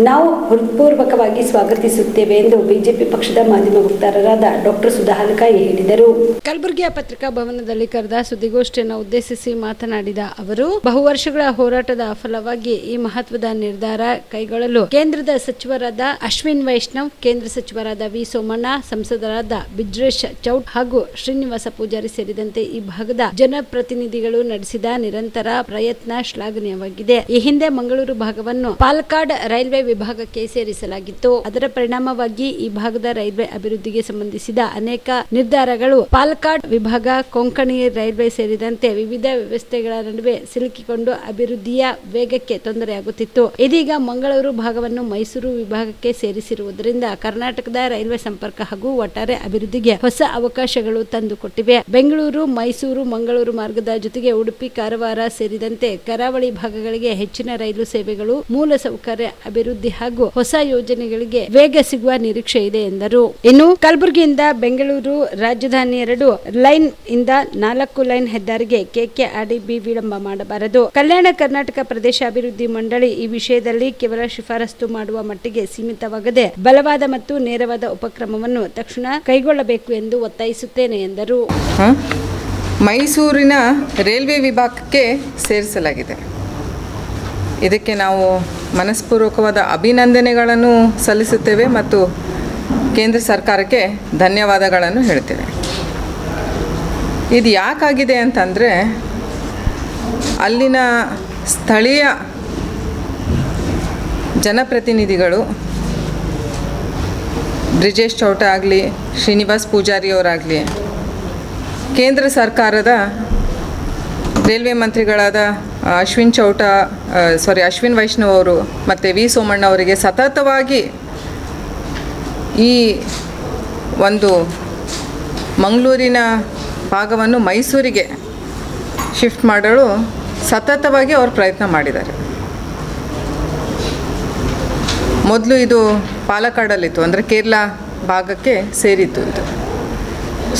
ನಾವು ಹೃತ್ಪೂರ್ವಕವಾಗಿ ಸ್ವಾಗತಿಸುತ್ತೇವೆ ಎಂದು ಬಿಜೆಪಿ ಪಕ್ಷದ ಮಾಧ್ಯಮ ವಕ್ತಾರರಾದ ಡಾಕ್ಟರ್ ಸುಧಾ ಹಲಕಾಯಿ ಹೇಳಿದರು. ಕಲಬುರಗಿಯ ಪತ್ರಿಕಾ ಭವನದಲ್ಲಿ ಕರೆದ ಸುದ್ದಿಗೋಷ್ಠಿಯನ್ನು ಉದ್ದೇಶಿಸಿ ಮಾತನಾಡಿದ ಅವರು, ಬಹುವರ್ಷಗಳ ಹೋರಾಟದ ಫಲವಾಗಿ ಈ ಮಹತ್ವದ ನಿರ್ಧಾರ ಕೈಗೊಳ್ಳಲು ಕೇಂದ್ರದ ಸಚಿವರಾದ ಅಶ್ವಿನ್ ವೈಷ್ಣವ್, ಕೇಂದ್ರ ಸಚಿವರಾದ ವಿ ಸೋಮಣ್ಣ, ಸಂಸದರಾದ ಬ್ರಿಜೇಶ್ ಚೌಟ್ ಹಾಗೂ ಶ್ರೀನಿವಾಸ ಪೂಜಾರಿ ಸೇರಿದಂತೆ ಈ ಭಾಗದ ಜನಪ್ರತಿನಿಧಿಗಳು ನಡೆಸಿದ ನಿರಂತರ ಪ್ರಯತ್ನ ಶ್ಲಾಘನೀಯವಾಗಿದೆ. ಈ ಹಿಂದೆ ಮಂಗಳೂರು ಭಾಗವನ್ನು ಪಾಲಕ್ಕಾಡ್ ರೈಲ್ವೆ ವಿಭಾಗಕ್ಕೆ ಸೇರಿಸಲಾಗಿತ್ತು. ಅದರ ಪರಿಣಾಮವಾಗಿ ಈ ಭಾಗದ ರೈಲ್ವೆ ಅಭಿವೃದ್ಧಿಗೆ ಸಂಬಂಧಿಸಿದ ಅನೇಕ ನಿರ್ಧಾರಗಳು ಪಾಲಕ್ಕಾಡ್ ವಿಭಾಗ, ಕೊಂಕಣಿ ರೈಲ್ವೆ ಸೇರಿದಂತೆ ವಿವಿಧ ವ್ಯವಸ್ಥೆಗಳ ನಡುವೆ ಸಿಲುಕಿಕೊಂಡು ಅಭಿವೃದ್ಧಿಯ ವೇಗಕ್ಕೆ ತೊಂದರೆಯಾಗುತ್ತಿತ್ತು. ಇದೀಗ ಮಂಗಳೂರು ಭಾಗವನ್ನು ಮೈಸೂರು ವಿಭಾಗಕ್ಕೆ ಸೇರಿಸಿರುವುದರಿಂದ ಕರ್ನಾಟಕದ ರೈಲ್ವೆ ಸಂಪರ್ಕ ಹಾಗೂ ಒಟ್ಟಾರೆ ಅಭಿವೃದ್ಧಿಗೆ ಹೊಸ ಅವಕಾಶಗಳು ತಂದುಕೊಟ್ಟಿವೆ. ಬೆಂಗಳೂರು, ಮೈಸೂರು, ಮಂಗಳೂರು ಮಾರ್ಗದ ಜೊತೆಗೆ ಉಡುಪಿ, ಕಾರವಾರ ಸೇರಿದಂತೆ ಕರಾವಳಿ ಭಾಗಗಳಿಗೆ ಹೆಚ್ಚಿನ ರೈಲು ಸೇವೆಗಳು, ಮೂಲ ಸೌಕರ್ಯ ಅಭಿವೃದ್ಧಿ ಹಾಗೂ ಹೊಸ ಯೋಜನೆಗಳಿಗೆ ವೇಗ ಸಿಗುವ ನಿರೀಕ್ಷೆ ಇದೆ ಎಂದರು. ಇನ್ನು ಕಲಬುರಗಿಯಿಂದ ಬೆಂಗಳೂರು ರಾಜಧಾನಿ 2 ಲೈನ್ ಇಂದ 4 ಲೈನ್ ಹೆದ್ದಾರಿಗೆ KKRDB ವಿಳಂಬ ಮಾಡಬಾರದು. ಕಲ್ಯಾಣ ಕರ್ನಾಟಕ ಪ್ರದೇಶ ಅಭಿವೃದ್ಧಿ ಮಂಡಳಿ ಈ ವಿಷಯದಲ್ಲಿ ಕೇವಲ ಶಿಫಾರಸು ಮಾಡುವ ಮಟ್ಟಿಗೆ ಸೀಮಿತವಾಗದೆ ಬಲವಾದ ಮತ್ತು ನೇರವಾದ ಉಪಕ್ರಮವನ್ನು ತಕ್ಷಣ ಕೈಗೊಳ್ಳಬೇಕು ಎಂದು ಒತ್ತಾಯಿಸುತ್ತೇನೆ ಎಂದರು. ಮೈಸೂರಿನ ರೈಲ್ವೆ ವಿಭಾಗಕ್ಕೆ ಸೇರಿಸಲಾಗಿದೆ. ಇದಕ್ಕೆ ನಾವು ಮನಸ್ಪೂರ್ವಕವಾದ ಅಭಿನಂದನೆಗಳನ್ನು ಸಲ್ಲಿಸುತ್ತೇವೆ ಮತ್ತು ಕೇಂದ್ರ ಸರ್ಕಾರಕ್ಕೆ ಧನ್ಯವಾದಗಳನ್ನು ಹೇಳ್ತೇವೆ. ಇದು ಯಾಕಾಗಿದೆ ಅಂತಂದರೆ, ಅಲ್ಲಿನ ಸ್ಥಳೀಯ ಜನಪ್ರತಿನಿಧಿಗಳು ಬ್ರಿಜೇಶ್ ಚೌಟ ಆಗಲಿ, ಶ್ರೀನಿವಾಸ್ ಪೂಜಾರಿಯವರಾಗಲಿ, ಕೇಂದ್ರ ಸರ್ಕಾರದ ರೈಲ್ವೆ ಮಂತ್ರಿಗಳಾದ ಅಶ್ವಿನ್ ವೈಷ್ಣವ್ ಅವರು ಮತ್ತು ವಿ ಸೋಮಣ್ಣ ಅವರಿಗೆ ಸತತವಾಗಿ ಈ ಒಂದು ಮಂಗಳೂರಿನ ಭಾಗವನ್ನು ಮೈಸೂರಿಗೆ ಶಿಫ್ಟ್ ಮಾಡಲು ಸತತವಾಗಿ ಅವರು ಪ್ರಯತ್ನ ಮಾಡಿದ್ದಾರೆ. ಮೊದಲು ಇದು ಪಾಲಕ್ಕಾಡಲ್ಲಿತ್ತು, ಅಂದರೆ ಕೇರಳ ಭಾಗಕ್ಕೆ ಸೇರಿತ್ತು. ಇದು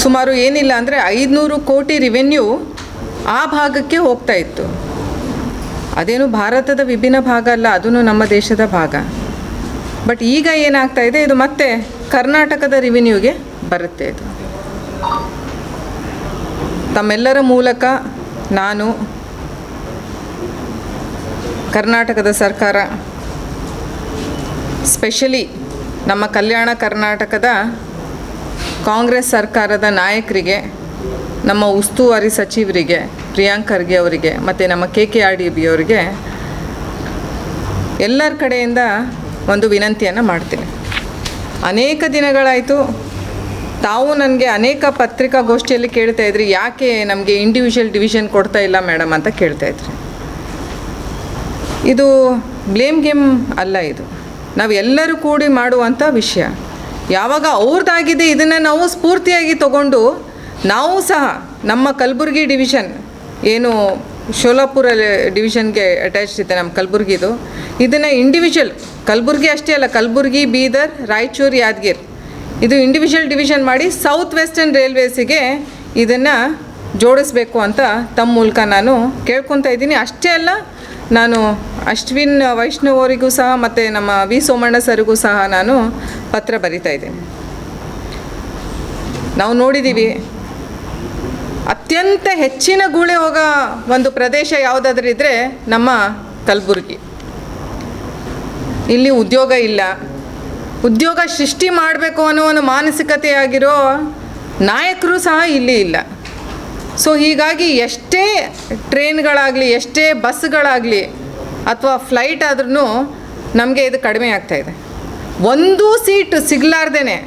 ಸುಮಾರು ಏನಿಲ್ಲ ಅಂದರೆ 500 ಕೋಟಿ ರೆವೆನ್ಯೂ ಆ ಭಾಗಕ್ಕೆ ಹೋಗ್ತಾ ಇತ್ತು. ಅದೇನು ಭಾರತದ ವಿಭಿನ್ನ ಭಾಗ ಅಲ್ಲ, ಅದೂ ನಮ್ಮ ದೇಶದ ಭಾಗ. ಬಟ್ ಈಗ ಏನಾಗ್ತಾ ಇದೆ, ಇದು ಮತ್ತೆ ಕರ್ನಾಟಕದ ರೆವಿನ್ಯೂಗೆ ಬರುತ್ತೆ. ಇದು ತಮ್ಮೆಲ್ಲರ ಮೂಲಕ ನಾನು ಕರ್ನಾಟಕದ ಸರ್ಕಾರ, ಸ್ಪೆಷಲಿ ನಮ್ಮ ಕಲ್ಯಾಣ ಕರ್ನಾಟಕದ ಕಾಂಗ್ರೆಸ್ ಸರ್ಕಾರದ ನಾಯಕರಿಗೆ, ನಮ್ಮ ಉಸ್ತುವಾರಿ ಸಚಿವರಿಗೆ ಪ್ರಿಯಾಂಕ್ ಖರ್ಗೆ ಅವರಿಗೆ ಮತ್ತು ನಮ್ಮ KKRDB ಅವರಿಗೆ ಎಲ್ಲರ ಕಡೆಯಿಂದ ಒಂದು ವಿನಂತಿಯನ್ನು ಮಾಡ್ತೀನಿ. ಅನೇಕ ದಿನಗಳಾಯಿತು ತಾವು ನನಗೆ ಅನೇಕ ಪತ್ರಿಕಾಗೋಷ್ಠಿಯಲ್ಲಿ ಕೇಳ್ತಾಯಿದ್ರಿ, ಯಾಕೆ ನಮಗೆ ಇಂಡಿವಿಜುವಲ್ ಡಿವಿಷನ್ ಕೊಡ್ತಾ ಇಲ್ಲ ಮೇಡಮ್ ಅಂತ ಕೇಳ್ತಾಯಿದ್ರಿ. ಇದು ಬ್ಲೇಮ್ ಗೇಮ್ ಅಲ್ಲ, ಇದು ನಾವು ಎಲ್ಲರೂ ಕೂಡಿ ಮಾಡುವಂಥ ವಿಷಯ. ಯಾವಾಗ ಅವ್ರದ್ದಾಗಿದೆ ಇದನ್ನು ನಾವು ಸ್ಫೂರ್ತಿಯಾಗಿ ತಗೊಂಡು ನಾವು ಸಹ ನಮ್ಮ ಕಲಬುರಗಿ ಡಿವಿಷನ್ ಏನು ಶೋಲಾಪುರ ಡಿವಿಷನ್ಗೆ ಅಟ್ಯಾಚ್ ಇದೆ ನಮ್ಮ ಕಲಬುರಗಿದು, ಇದನ್ನು ಇಂಡಿವಿಜುವಲ್ ಕಲಬುರಗಿ ಅಷ್ಟೇ ಅಲ್ಲ, ಕಲಬುರಗಿ, ಬೀದರ್, ರಾಯಚೂರು, ಯಾದಗಿರಿ ಇದು ಇಂಡಿವಿಜುವಲ್ ಡಿವಿಷನ್ ಮಾಡಿ ಸೌತ್ ವೆಸ್ಟರ್ನ್ ರೈಲ್ವೇಸಿಗೆ ಇದನ್ನು ಜೋಡಿಸ್ಬೇಕು ಅಂತ ತಮ್ಮ ಮೂಲಕ ನಾನು ಕೇಳ್ಕೊತಾ ಇದ್ದೀನಿ. ಅಷ್ಟೇ ಅಲ್ಲ, ನಾನು ಅಶ್ವಿನ್ ವೈಷ್ಣವ್ ಅವರಿಗೂ ಸಹ ಮತ್ತು ನಮ್ಮ ವಿ ಸೋಮಣ್ಣ ಸರಿಗೂ ಸಹ ನಾನು ಪತ್ರ ಬರಿತಾ ಇದ್ದೀನಿ. ನಾವು ನೋಡಿದ್ದೀವಿ ಅತ್ಯಂತ ಹೆಚ್ಚಿನ ಗುಳೆ ಹೋಗೋ ಒಂದು ಪ್ರದೇಶ ಯಾವುದಾದ್ರೂ ಇದ್ದರೆ ನಮ್ಮ ಕಲಬುರಗಿ. ಇಲ್ಲಿ ಉದ್ಯೋಗ ಇಲ್ಲ, ಉದ್ಯೋಗ ಸೃಷ್ಟಿ ಮಾಡಬೇಕು ಅನ್ನೋ ಒಂದು ಮಾನಸಿಕತೆಯಾಗಿರೋ ನಾಯಕರು ಸಹ ಇಲ್ಲಿ ಇಲ್ಲ. ಸೊ ಹೀಗಾಗಿ ಎಷ್ಟೇ ಟ್ರೈನ್ಗಳಾಗಲಿ, ಎಷ್ಟೇ ಬಸ್ಗಳಾಗಲಿ ಅಥವಾ ಫ್ಲೈಟ್ ಆದ್ರೂ ನಮಗೆ ಇದು ಕಡಿಮೆ ಆಗ್ತಾಯಿದೆ. ಒಂದು ಸೀಟ್ ಸಿಗಲಾರ್ದೇ,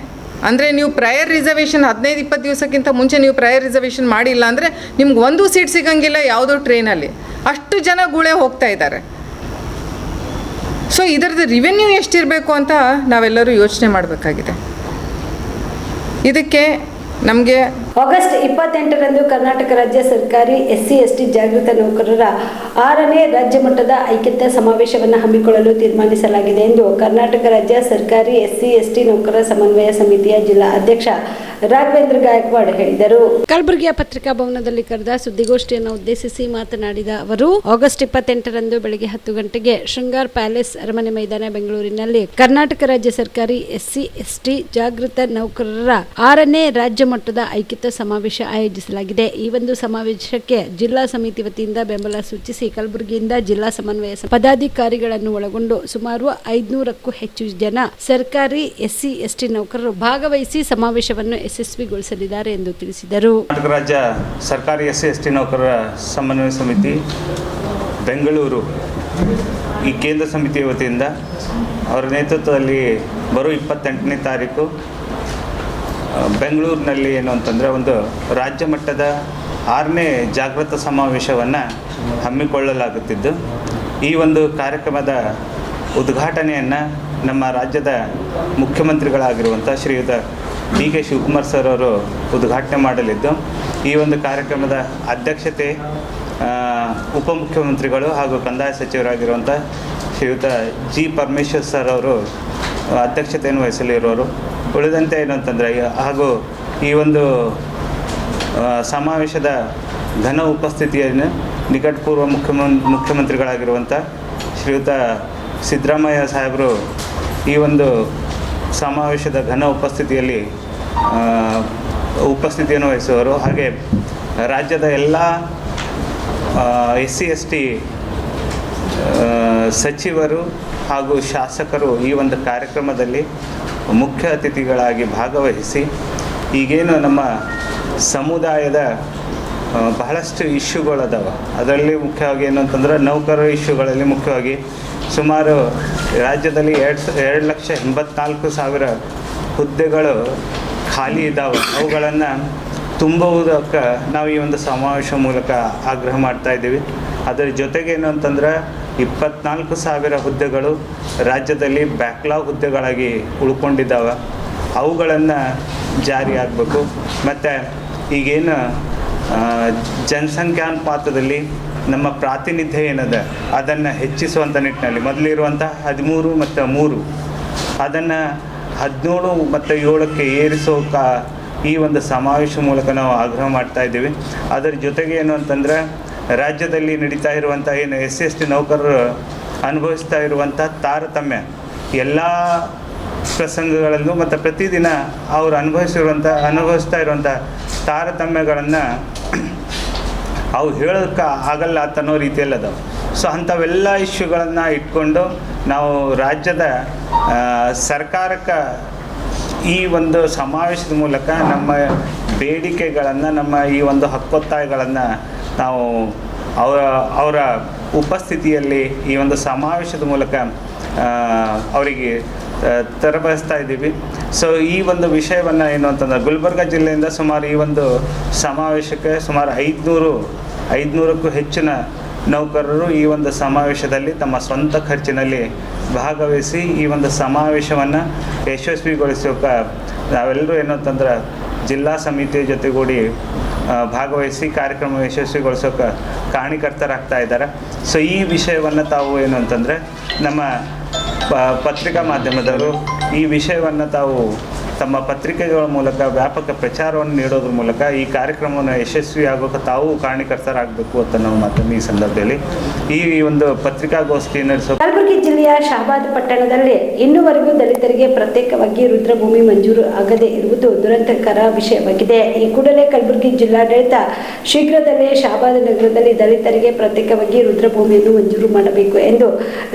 ಅಂದರೆ ನೀವು ಪ್ರಯರ್ ರಿಸರ್ವೇಷನ್ 15-20 ದಿವಸಕ್ಕಿಂತ ಮುಂಚೆ ನೀವು ಪ್ರಯರ್ ರಿಸರ್ವೇಷನ್ ಮಾಡಿಲ್ಲ ಅಂದರೆ ನಿಮ್ಗೆ ಒಂದು ಸೀಟ್ ಸಿಗಂಗಿಲ್ಲ ಯಾವುದೋ ಟ್ರೈನಲ್ಲಿ. ಅಷ್ಟು ಜನ ಗುಳೆ ಹೋಗ್ತಾ ಇದ್ದಾರೆ. ಸೊ ಇದರದ್ದು ರೆವೆನ್ಯೂ ಎಷ್ಟಿರಬೇಕು ಅಂತ ನಾವೆಲ್ಲರೂ ಯೋಚನೆ ಮಾಡಬೇಕಾಗಿದೆ. ಇದಕ್ಕೆ ನಮಗೆ ಆಗಸ್ಟ್ 28ರಂದು ಕರ್ನಾಟಕ ರಾಜ್ಯ ಸರ್ಕಾರಿ SC/ST ಜಾಗೃತ ನೌಕರರ 6ನೇ ರಾಜ್ಯ ಮಟ್ಟದ ಐಕ್ಯತಾ ಸಮಾವೇಶವನ್ನು ಹಮ್ಮಿಕೊಳ್ಳಲು ತೀರ್ಮಾನಿಸಲಾಗಿದೆ ಎಂದು ಕರ್ನಾಟಕ ರಾಜ್ಯ ಸರ್ಕಾರಿ SC/ST ನೌಕರರ ಸಮನ್ವಯ ಸಮಿತಿಯ ಜಿಲ್ಲಾ ಅಧ್ಯಕ್ಷ ರಾಘವೇಂದ್ರ ಗಾಯಕ್ವಾಡ್ ಹೇಳಿದರು. ಕಲಬುರಗಿಯ ಪತ್ರಿಕಾ ಭವನದಲ್ಲಿ ಕರೆದ ಸುದ್ದಿಗೋಷ್ಠಿಯನ್ನು ಉದ್ದೇಶಿಸಿ ಮಾತನಾಡಿದ ಅವರು, ಆಗಸ್ಟ್ 28ರಂದು ಬೆಳಗ್ಗೆ 10 ಗಂಟೆಗೆ ಶೃಂಗಾರ್ ಪ್ಯಾಲೇಸ್ ಅರಮನೆ ಮೈದಾನ ಬೆಂಗಳೂರಿನಲ್ಲಿ ಕರ್ನಾಟಕ ರಾಜ್ಯ ಸರ್ಕಾರಿ SC/ST ಜಾಗೃತ ನೌಕರರ 6ನೇ ರಾಜ್ಯ ಮಟ್ಟದ ಐಕ್ಯತಾ ಸಮಾವೇಶ ಆಯೋಜಿಸಲಾಗಿದೆ. ಈ ಒಂದು ಸಮಾವೇಶಕ್ಕೆ ಜಿಲ್ಲಾ ಸಮಿತಿ ವತಿಯಿಂದ ಬೆಂಬಲ ಸೂಚಿಸಿ ಕಲಬುರಗಿಯಿಂದ ಜಿಲ್ಲಾ ಸಮನ್ವಯ ಪದಾಧಿಕಾರಿಗಳನ್ನು ಒಳಗೊಂಡು ಸುಮಾರು 500ಕ್ಕೂ ಹೆಚ್ಚು ಜನ ಸರ್ಕಾರಿ SC/ST ನೌಕರರು ಭಾಗವಹಿಸಿ ಸಮಾವೇಶವನ್ನು ಯಶಸ್ವಿಗೊಳಿಸಲಿದ್ದಾರೆ ಎಂದು ತಿಳಿಸಿದರು. ಕರ್ನಾಟಕ ರಾಜ್ಯ ಸರ್ಕಾರಿ SC/ST ನೌಕರರ ಸಮನ್ವಯ ಸಮಿತಿ ಬೆಂಗಳೂರು ಈ ಕೇಂದ್ರ ಸಮಿತಿಯ ವತಿಯಿಂದ ಅವರ ನೇತೃತ್ವದಲ್ಲಿ ಬರೋ 28ನೇ ತಾರೀಕು ಬೆಂಗಳೂರಿನಲ್ಲಿ ಏನು ಅಂತಂದರೆ ಒಂದು ರಾಜ್ಯ ಮಟ್ಟದ 6ನೇ ಜಾಗೃತ ಸಮಾವೇಶವನ್ನು ಹಮ್ಮಿಕೊಳ್ಳಲಾಗುತ್ತಿದ್ದು, ಈ ಒಂದು ಕಾರ್ಯಕ್ರಮದ ಉದ್ಘಾಟನೆಯನ್ನು ನಮ್ಮ ರಾಜ್ಯದ ಮುಖ್ಯಮಂತ್ರಿಗಳಾಗಿರುವಂಥ ಶ್ರೀಯುತ DK ಶಿವಕುಮಾರ್ ಸರ್ ಅವರು ಉದ್ಘಾಟನೆ ಮಾಡಲಿದ್ದು, ಈ ಒಂದು ಕಾರ್ಯಕ್ರಮದ ಅಧ್ಯಕ್ಷತೆ ಉಪಮುಖ್ಯಮಂತ್ರಿಗಳು ಹಾಗೂ ಕಂದಾಯ ಸಚಿವರಾಗಿರುವಂಥ ಶ್ರೀಯುತ G. ಪರಮೇಶ್ವರ್ ಸರ್ ಅವರು ಅಧ್ಯಕ್ಷತೆಯನ್ನು ವಹಿಸಲಿರುವರು. ಉಳಿದಂತೆ ಏನಂತಂದರೆ ಹಾಗೂ ಈ ಒಂದು ಸಮಾವೇಶದ ಘನ ಉಪಸ್ಥಿತಿಯನ್ನು ನಿಕಟಪೂರ್ವ ಮುಖ್ಯಮಂತ್ರಿಗಳಾಗಿರುವಂಥ ಶ್ರೀಯುತ ಸಿದ್ದರಾಮಯ್ಯ ಸಾಹೇಬರು ಈ ಒಂದು ಸಮಾವೇಶದ ಘನ ಉಪಸ್ಥಿತಿಯನ್ನು ವಹಿಸುವರು. ಹಾಗೆ ರಾಜ್ಯದ ಎಲ್ಲ SC/ST ಸಚಿವರು ಹಾಗೂ ಶಾಸಕರು ಈ ಒಂದು ಕಾರ್ಯಕ್ರಮದಲ್ಲಿ ಮುಖ್ಯ ಅತಿಥಿಗಳಾಗಿ ಭಾಗವಹಿಸಿ ಈಗೇನು ನಮ್ಮ ಸಮುದಾಯದ ಬಹಳಷ್ಟು ಇಶ್ಯೂಗಳದಾವೆ, ಅದರಲ್ಲಿ ಮುಖ್ಯವಾಗಿ ಏನು ಅಂತಂದ್ರೆ ನೌಕರರ ಇಶ್ಯೂಗಳಲ್ಲಿ ಮುಖ್ಯವಾಗಿ ಸುಮಾರು ರಾಜ್ಯದಲ್ಲಿ 2,84,000 ಹುದ್ದೆಗಳು ಖಾಲಿ ಇದ್ದಾವೆ. ಅವುಗಳನ್ನು ತುಂಬುವುದಕ್ಕೆ ನಾವು ಈ ಒಂದು ಸಮಾವೇಶ ಮೂಲಕ ಆಗ್ರಹ ಮಾಡ್ತಾ ಇದ್ದೀವಿ. ಅದರ ಜೊತೆಗೆ ಏನು ಅಂತಂದ್ರೆ 24,000 ಹುದ್ದೆಗಳು ರಾಜ್ಯದಲ್ಲಿ ಬ್ಯಾಕ್ಲಾಗ್ ಹುದ್ದೆಗಳಾಗಿ ಉಳ್ಕೊಂಡಿದ್ದಾವೆ. ಅವುಗಳನ್ನು ಜಾರಿ ಆಗಬೇಕು. ಮತ್ತು ಈಗೇನು ಜನಸಂಖ್ಯಾನುಪಾತದಲ್ಲಿ ನಮ್ಮ ಪ್ರಾತಿನಿಧ್ಯ ಏನದ ಅದನ್ನು ಹೆಚ್ಚಿಸುವಂಥ ನಿಟ್ಟಿನಲ್ಲಿ ಮೊದಲಿರುವಂಥ 13 ಮತ್ತು 3 ಅದನ್ನು 17 ಮತ್ತು 7ಕ್ಕೆ ಏರಿಸೋಕೆ ಈ ಒಂದು ಸಮಾವೇಶ ಮೂಲಕ ನಾವು ಆಗ್ರಹ ಮಾಡ್ತಾ ಇದ್ದೀವಿ. ಅದರ ಜೊತೆಗೆ ಏನು ಅಂತಂದರೆ ರಾಜ್ಯದಲ್ಲಿ ನಡೀತಾ ಇರುವಂಥ ಏನು SC/ST ನೌಕರರು ಅನುಭವಿಸ್ತಾ ಇರುವಂಥ ತಾರತಮ್ಯ ಎಲ್ಲ ಪ್ರಸಂಗಗಳಲ್ಲೂ ಮತ್ತು ಪ್ರತಿದಿನ ಅವರು ಅನುಭವಿಸ್ತಾ ಇರುವಂಥ ತಾರತಮ್ಯಗಳನ್ನು ಅವು ಹೇಳೋಕ್ಕೆ ಆಗಲ್ಲ ಅನ್ನೋ ರೀತಿಯಲ್ಲಿ ಅದಾವೆ. ಸೊ ಅಂಥವೆಲ್ಲ ಇಶ್ಯೂಗಳನ್ನು ಇಟ್ಕೊಂಡು ನಾವು ರಾಜ್ಯದ ಸರ್ಕಾರಕ್ಕೆ ಈ ಒಂದು ಸಮಾವೇಶದ ಮೂಲಕ ನಮ್ಮ ಬೇಡಿಕೆಗಳನ್ನು, ನಮ್ಮ ಈ ಒಂದು ಹಕ್ಕೊತ್ತಾಯಗಳನ್ನು ನಾವು ಅವರ ಉಪಸ್ಥಿತಿಯಲ್ಲಿ ಈ ಒಂದು ಸಮಾವೇಶದ ಮೂಲಕ ಅವರಿಗೆ ತರಬಯಸ್ತಾ ಇದ್ದೀವಿ. ಸೊ ಈ ಒಂದು ವಿಷಯವನ್ನು ಏನು ಅಂತಂದರೆ ಗುಲ್ಬರ್ಗ ಜಿಲ್ಲೆಯಿಂದ ಸುಮಾರು ಈ ಒಂದು ಸಮಾವೇಶಕ್ಕೆ ಸುಮಾರು 500ಕ್ಕೂ ಹೆಚ್ಚಿನ ನೌಕರರು ಈ ಒಂದು ಸಮಾವೇಶದಲ್ಲಿ ತಮ್ಮ ಸ್ವಂತ ಖರ್ಚಿನಲ್ಲಿ ಭಾಗವಹಿಸಿ ಈ ಒಂದು ಸಮಾವೇಶವನ್ನು ಯಶಸ್ವಿಗೊಳಿಸೋಕೆ ನಾವೆಲ್ಲರೂ ಏನು ಅಂತಂದ್ರೆ ಜಿಲ್ಲಾ ಸಮಿತಿಯ ಜೊತೆಗೂಡಿ ಭಾಗವಹಿಸಿ ಕಾರ್ಯಕ್ರಮ ಯಶಸ್ವಿಗೊಳಿಸೋಕೆ ಕಾರಣೀಕರ್ತರಾಗ್ತಾ ಇದ್ದಾರೆ. ಸೊ ಈ ವಿಷಯವನ್ನು ತಾವು ಏನು ಅಂತಂದರೆ ನಮ್ಮ ಪತ್ರಿಕಾ ಮಾಧ್ಯಮದವರು ಈ ವಿಷಯವನ್ನು ತಾವು ತಮ್ಮ ಪತ್ರಿಕೆಗಳ ಮೂಲಕ ವ್ಯಾಪಕ ಪ್ರಚಾರವನ್ನು ನೀಡೋದ್ರ ಮೂಲಕ ಈ ಕಾರ್ಯಕ್ರಮವನ್ನು ಯಶಸ್ವಿಯಾಗೋಕೆ ತಾವು ಕಾರಣೀಕರ್ತರಾಗಬೇಕು ಅಂತ ನಾವು ಮಾತನ್ನು ಈ ಸಂದರ್ಭದಲ್ಲಿ ಈ ಒಂದು ಪತ್ರಿಕಾಗೋಷ್ಠಿ ನಡೆಸೋ. ಕಲಬುರಗಿ ಜಿಲ್ಲೆಯ ಶಹಾಬಾದ್ ಪಟ್ಟಣದಲ್ಲಿ ಇನ್ನೂವರೆಗೂ ದಲಿತರಿಗೆ ಪ್ರತ್ಯೇಕವಾಗಿ ರುದ್ರಭೂಮಿ ಮಂಜೂರು ಆಗದೇ ಇರುವುದು ದುರಂತಕರ ವಿಷಯವಾಗಿದೆ. ಈ ಕೂಡಲೇ ಕಲಬುರಗಿ ಜಿಲ್ಲಾಡಳಿತ ಶೀಘ್ರದಲ್ಲೇ ಶಹಾಬಾದ್ ನಗರದಲ್ಲಿ ದಲಿತರಿಗೆ ಪ್ರತ್ಯೇಕವಾಗಿ ರುದ್ರಭೂಮಿಯನ್ನು ಮಂಜೂರು ಮಾಡಬೇಕು ಎಂದು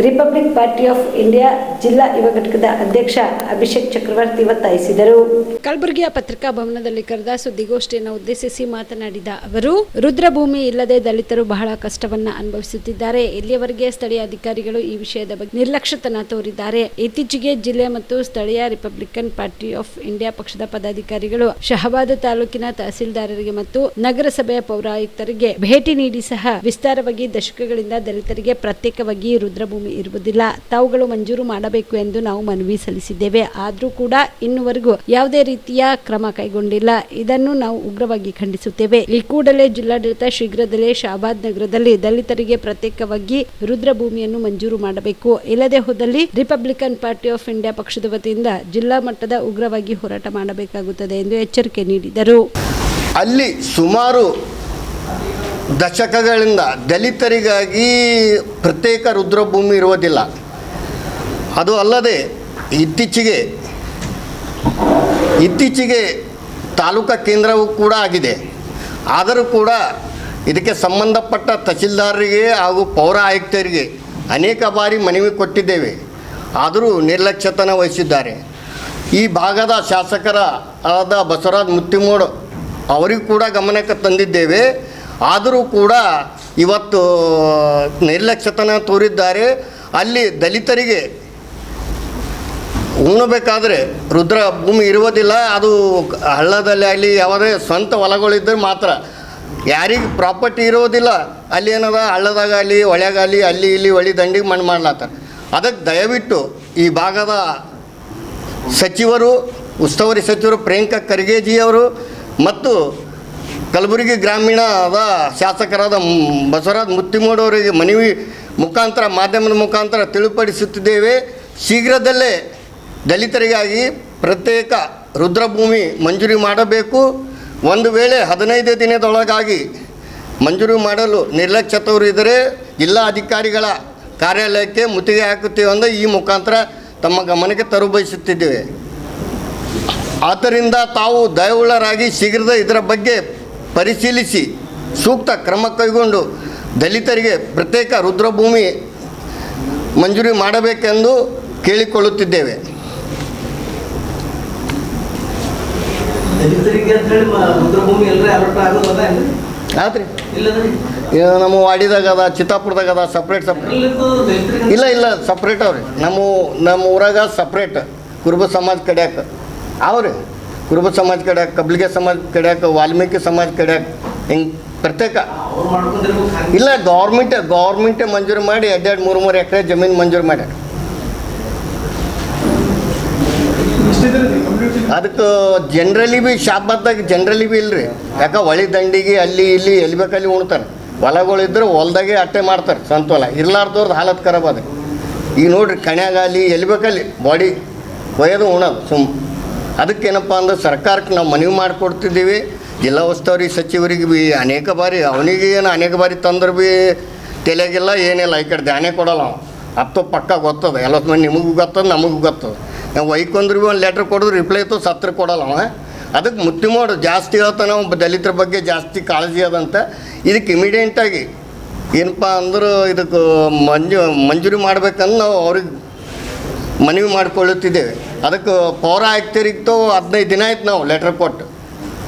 ರಿಪಬ್ಲಿಕ್ ಪಾರ್ಟಿ ಆಫ್ ಇಂಡಿಯಾ ಜಿಲ್ಲಾ ಯುವ ಘಟಕದ ಅಧ್ಯಕ್ಷ ಅಭಿಷೇಕ್ ಚಕ್ರವರ್ತಿ ಒತ್ತಾಯಿಸಿದರು. ಕಲಬುರಗಿಯ ಪತ್ರಿಕಾ ಭವನದಲ್ಲಿ ಕರೆದ ಸುದ್ದಿಗೋಷ್ಠಿಯನ್ನು ಉದ್ದೇಶಿಸಿ ಮಾತನಾಡಿದ ಅವರು, ರುದ್ರಭೂಮಿ ಇಲ್ಲದೆ ದಲಿತರು ಬಹಳ ಕಷ್ಟವನ್ನ ಅನುಭವಿಸುತ್ತಿದ್ದಾರೆ. ಇಲ್ಲಿಯವರೆಗೆ ಸ್ಥಳೀಯ ಅಧಿಕಾರಿಗಳು ಈ ವಿಷಯದ ಬಗ್ಗೆ ನಿರ್ಲಕ್ಷ್ಯತನ ತೋರಿದ್ದಾರೆ. ಇತ್ತೀಚೆಗೆ ಜಿಲ್ಲೆ ಮತ್ತು ಸ್ಥಳೀಯ ರಿಪಬ್ಲಿಕನ್ ಪಾರ್ಟಿ ಆಫ್ ಇಂಡಿಯಾ ಪಕ್ಷದ ಪದಾಧಿಕಾರಿಗಳು ಶಹಾಬಾದ್ ತಾಲೂಕಿನ ತಹಸೀಲ್ದಾರರಿಗೆ ಮತ್ತು ನಗರಸಭೆಯ ಪೌರಾಯುಕ್ತರಿಗೆ ಭೇಟಿ ನೀಡಿ ಸಹ ವಿಸ್ತಾರವಾಗಿ ದಶಕಗಳಿಂದ ದಲಿತರಿಗೆ ಪ್ರತ್ಯೇಕವಾಗಿ ರುದ್ರಭೂಮಿ ಇರುವುದಿಲ್ಲ, ತಾವುಗಳು ಮಂಜೂರು ಮಾಡಬೇಕು ಎಂದು ನಾವು ಮನವಿ ಸಲ್ಲಿಸಿದ್ದೇವೆ. ಆದರೂ ಕೂಡ ಇನ್ನುವರೆಗೂ ಯಾವುದೇ ರೀತಿಯ ಕ್ರಮ ಕೈಗೊಂಡಿಲ್ಲ. ಇದನ್ನು ನಾವು ಉಗ್ರವಾಗಿ ಖಂಡಿಸುತ್ತೇವೆ. ಈ ಕೂಡಲೇ ಜಿಲ್ಲಾಡಳಿತ ಶೀಘ್ರದಲ್ಲೇ ಶಹಾಬಾದ್ ನಗರದಲ್ಲಿ ದಲಿತರಿಗೆ ಪ್ರತ್ಯೇಕವಾಗಿ ರುದ್ರಭೂಮಿಯನ್ನು ಮಂಜೂರು ಮಾಡಬೇಕು. ಇಲ್ಲದೆ ಹೋದಲ್ಲಿ ರಿಪಬ್ಲಿಕನ್ ಪಾರ್ಟಿ ಆಫ್ ಇಂಡಿಯಾ ಪಕ್ಷದ ವತಿಯಿಂದ ಜಿಲ್ಲಾ ಮಟ್ಟದ ಉಗ್ರವಾಗಿ ಹೋರಾಟ ಮಾಡಬೇಕಾಗುತ್ತದೆ ಎಂದು ಎಚ್ಚರಿಕೆ ನೀಡಿದರು. ಅಲ್ಲಿ ಸುಮಾರು ದಶಕಗಳಿಂದ ದಲಿತರಿಗಾಗಿ ಪ್ರತ್ಯೇಕ ರುದ್ರಭೂಮಿ ಇರುವುದಿಲ್ಲ. ಅದು ಅಲ್ಲದೆ ಇತ್ತೀಚೆಗೆ ತಾಲೂಕಾ ಕೇಂದ್ರವೂ ಕೂಡ ಆಗಿದೆ. ಆದರೂ ಕೂಡ ಇದಕ್ಕೆ ಸಂಬಂಧಪಟ್ಟ ತಹಸೀಲ್ದಾರರಿಗೆ ಹಾಗೂ ಪೌರ ಆಯುಕ್ತರಿಗೆ ಅನೇಕ ಬಾರಿ ಮನವಿ ಕೊಟ್ಟಿದ್ದೇವೆ. ಆದರೂ ನಿರ್ಲಕ್ಷ್ಯತನ ವಹಿಸಿದ್ದಾರೆ. ಈ ಭಾಗದ ಶಾಸಕರಾದ ಬಸವರಾಜ ಮುತ್ತಿಮೋಡ್ ಅವರಿಗೂ ಕೂಡ ಗಮನಕ್ಕೆ ತಂದಿದ್ದೇವೆ. ಆದರೂ ಕೂಡ ಇವತ್ತು ನಿರ್ಲಕ್ಷ್ಯತನ ತೋರಿದ್ದಾರೆ. ಅಲ್ಲಿ ದಲಿತರಿಗೆ ಉಣ್ಣಬೇಕಾದ್ರೆ ರುದ್ರ ಭೂಮಿ ಇರುವುದಿಲ್ಲ. ಅದು ಹಳ್ಳದಲ್ಲಿ ಆಗಲಿ ಯಾವುದೇ ಸ್ವಂತ ಹೊಲಗಳಿದ್ದರೆ ಮಾತ್ರ, ಯಾರಿಗೆ ಪ್ರಾಪರ್ಟಿ ಇರೋದಿಲ್ಲ ಅಲ್ಲಿ ಏನದ ಹಳ್ಳದಾಗಲಿ ಹೊಳೆಗಾಗಲಿ ಅಲ್ಲಿ ಇಲ್ಲಿ ಹೊಳಿ ದಂಡಿಗೆ ಮಣ್ಣು ಮಾಡ್ಲಾತಾರೆ. ಅದಕ್ಕೆ ದಯವಿಟ್ಟು ಈ ಭಾಗದ ಸಚಿವರು, ಉಸ್ತುವಾರಿ ಸಚಿವರು ಪ್ರಿಯಾಂಕಾ ಖರ್ಗೆಜಿಯವರು ಮತ್ತು ಕಲಬುರಗಿ ಗ್ರಾಮೀಣದ ಶಾಸಕರಾದ ಬಸವರಾಜ ಮುತ್ತಿಮೋಡ್ ಅವರಿಗೆ ಮನವಿ ಮುಖಾಂತರ, ಮಾಧ್ಯಮದ ಮುಖಾಂತರ ತಿಳಿಪಡಿಸುತ್ತಿದ್ದೇವೆ. ಶೀಘ್ರದಲ್ಲೇ ದಲಿತರಿಗಾಗಿ ಪ್ರತ್ಯೇಕ ರುದ್ರಭೂಮಿ ಮಂಜೂರಿ ಮಾಡಬೇಕು. ಒಂದು ವೇಳೆ 15 ದಿನದೊಳಗಾಗಿ ಮಂಜೂರು ಮಾಡಲು ನಿರ್ಲಕ್ಷ್ಯತವರಿದ್ದರೆ ಜಿಲ್ಲಾ ಅಧಿಕಾರಿಗಳ ಕಾರ್ಯಾಲಯಕ್ಕೆ ಮುತ್ತಿಗೆ ಹಾಕುತ್ತೇವೆ ಎಂದು ಈ ಮುಖಾಂತರ ತಮ್ಮ ಗಮನಕ್ಕೆ ತರಬಯಸುತ್ತಿದ್ದೇವೆ. ಆದ್ದರಿಂದ ತಾವು ದಯವುಳ್ಳರಾಗಿ ಶೀಘ್ರದ ಇದರ ಬಗ್ಗೆ ಪರಿಶೀಲಿಸಿ ಸೂಕ್ತ ಕ್ರಮ ಕೈಗೊಂಡು ದಲಿತರಿಗೆ ಪ್ರತ್ಯೇಕ ರುದ್ರಭೂಮಿ ಮಂಜೂರಿ ಮಾಡಬೇಕೆಂದು ಕೇಳಿಕೊಳ್ಳುತ್ತಿದ್ದೇವೆ. ಆದ್ರಿ ನಮ್ಮ ವಾಡಿದಾಗ ಅದ, ಚಿತ್ತಾಪುರದಾಗ ಅದ, ಸಪ್ರೇಟ್ ಇಲ್ಲ ಸಪ್ರೇಟ್ ಅವ್ರಿ. ನಮ್ಮ ಊರಾಗ ಸಪ್ರೇಟ್ ಕುರುಬ ಸಮಾಜ ಕಡ್ಯಾಕ ಅವ್ರಿ, ಕುರುಬ ಸಮಾಜ ಕಡ್ಯಾಕ, ಕಬ್ಲಿಗೆ ಸಮಾಜ ಕಡ್ಯಾಕ, ವಾಲ್ಮೀಕಿ ಸಮಾಜ ಕಡ್ಯಾಕ, ಹಿಂಗೆ ಪ್ರತ್ಯೇಕ ಇಲ್ಲ. ಗೌರ್ಮೆಂಟೇ ಮಂಜೂರು ಮಾಡಿ 2-3 ಎಕರೆ ಜಮೀನು ಮಂಜೂರು ಮಾಡ್ಯಾರ. ಅದಕ್ಕೆ ಜನರಲಿ ಭೀ ಶಾಬಾದ್ದಾಗ ಜನರಲಿ ಭೀ ಇಲ್ರಿ. ಯಾಕೆ ಹೊಳಿ ದಂಡಿಗೆ ಅಲ್ಲಿ ಇಲ್ಲಿ ಎಲ್ಲಿ ಬೇಕಲ್ಲಿ ಉಣ್ತಾರೆ. ಹೊಲಗಳಿದ್ರೆ ಹೊಲ್ದಾಗೆ ಅಟ್ಟೆ ಮಾಡ್ತಾರೆ ಸ್ವಂತ ಹೊಲ, ಇರ್ಲಾರ್ದವ್ರದ್ದು ಹಾಲತ್ ಖರಾಬ್ ಅದ. ಈಗ ನೋಡ್ರಿ ಕಣ್ಯಾಗಲಿ ಎಲ್ಲಿ ಬೇಕಲ್ಲಿ ಬಾಡಿ ಒಯ್ಯೋದು ಉಣೋದು ಅದಕ್ಕೇನಪ್ಪ ಅಂದ್ರೆ ಸರ್ಕಾರಕ್ಕೆ ನಾವು ಮನವಿ ಮಾಡಿಕೊಡ್ತಿದ್ದೀವಿ. ಜಿಲ್ಲಾ ಉಸ್ತುವಾರಿ ಸಚಿವರಿಗೆ ಭೀ ಅನೇಕ ಬಾರಿ ಅವನಿಗೆ ಏನು ಅನೇಕ ಬಾರಿ ತಂದ್ರೆ ಭೀ ತಲೆಗಿಲ್ಲ ಏನಿಲ್ಲ, ಈ ಕಡೆ ಧ್ಯಾನ ಕೊಡಲ್ಲ ಅವ. ಅತ್ತು ಪಕ್ಕ ಗೊತ್ತದ, ಎಲ್ಲ ಮಂದಿ ನಿಮಗೂ ಗೊತ್ತದ ನಮಗೂ ಗೊತ್ತದ. ನಾವು ಒಯ್ಕೊಂಡ್ರಿ ಭೀ ಒಂದು ಲೆಟ್ರ್ ಕೊಡಿದ್ರು ರಿಪ್ಲೈ ಇತ್ತು, ಸತ್ರ ಕೊಡಲ್ಲ ಅವ. ಅದಕ್ಕೆ ಮುತ್ತಿ ಮಾಡು ಜಾಸ್ತಿ ಹೇಳ್ತಾನೆ ನಾವು ದಲಿತರ ಬಗ್ಗೆ ಜಾಸ್ತಿ ಕಾಳಜಿ ಅದಂತ. ಇದಕ್ಕೆ ಇಮಿಡಿಯೇಟಾಗಿ ಏನಪ್ಪ ಅಂದ್ರೆ ಇದಕ್ಕೆ ಮಂಜೂರಿ ಮಾಡ್ಬೇಕಂದು ನಾವು ಅವ್ರಿಗೆ ಮನವಿ ಮಾಡಿಕೊಳ್ಳುತ್ತಿದ್ದೇವೆ. ಅದಕ್ಕೆ ಪೌರ ಆಯುಕ್ತರಿಗೂ 15 ದಿನ ಆಯ್ತು ನಾವು ಲೆಟ್ರ್ ಕೊಟ್ಟು.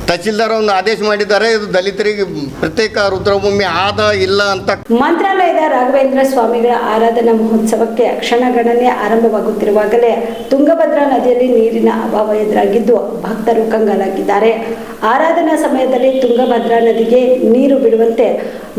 ತಹಸೀಲ್ದಾರ್ ಒಂದು ಆದೇಶ ಮಾಡಿದ್ದಾರೆ, ಇದು ದಲಿತರಿಗೆ ಪ್ರತ್ಯೇಕ ರುದ್ರಭೂಮಿ ಆದ ಇಲ್ಲ ಅಂತ. ಮಂತ್ರಾಲಯದ ರಾಘವೇಂದ್ರ ಸ್ವಾಮಿಗಳ ಆರಾಧನಾ ಮಹೋತ್ಸವಕ್ಕೆ ಕ್ಷಣಗಣನೆ ಆರಂಭವಾಗುತ್ತಿರುವಾಗಲೇ ತುಂಗಭದ್ರಾ ನದಿಯಲ್ಲಿ ನೀರಿನ ಅಭಾವ ಎದುರಾಗಿದ್ದು ಭಕ್ತರು ಕಂಗಾಲಾಗಿದ್ದಾರೆ. ಆರಾಧನಾ ಸಮಯದಲ್ಲಿ ತುಂಗಭದ್ರಾ ನದಿಗೆ ನೀರು ಬಿಡುವಂತೆ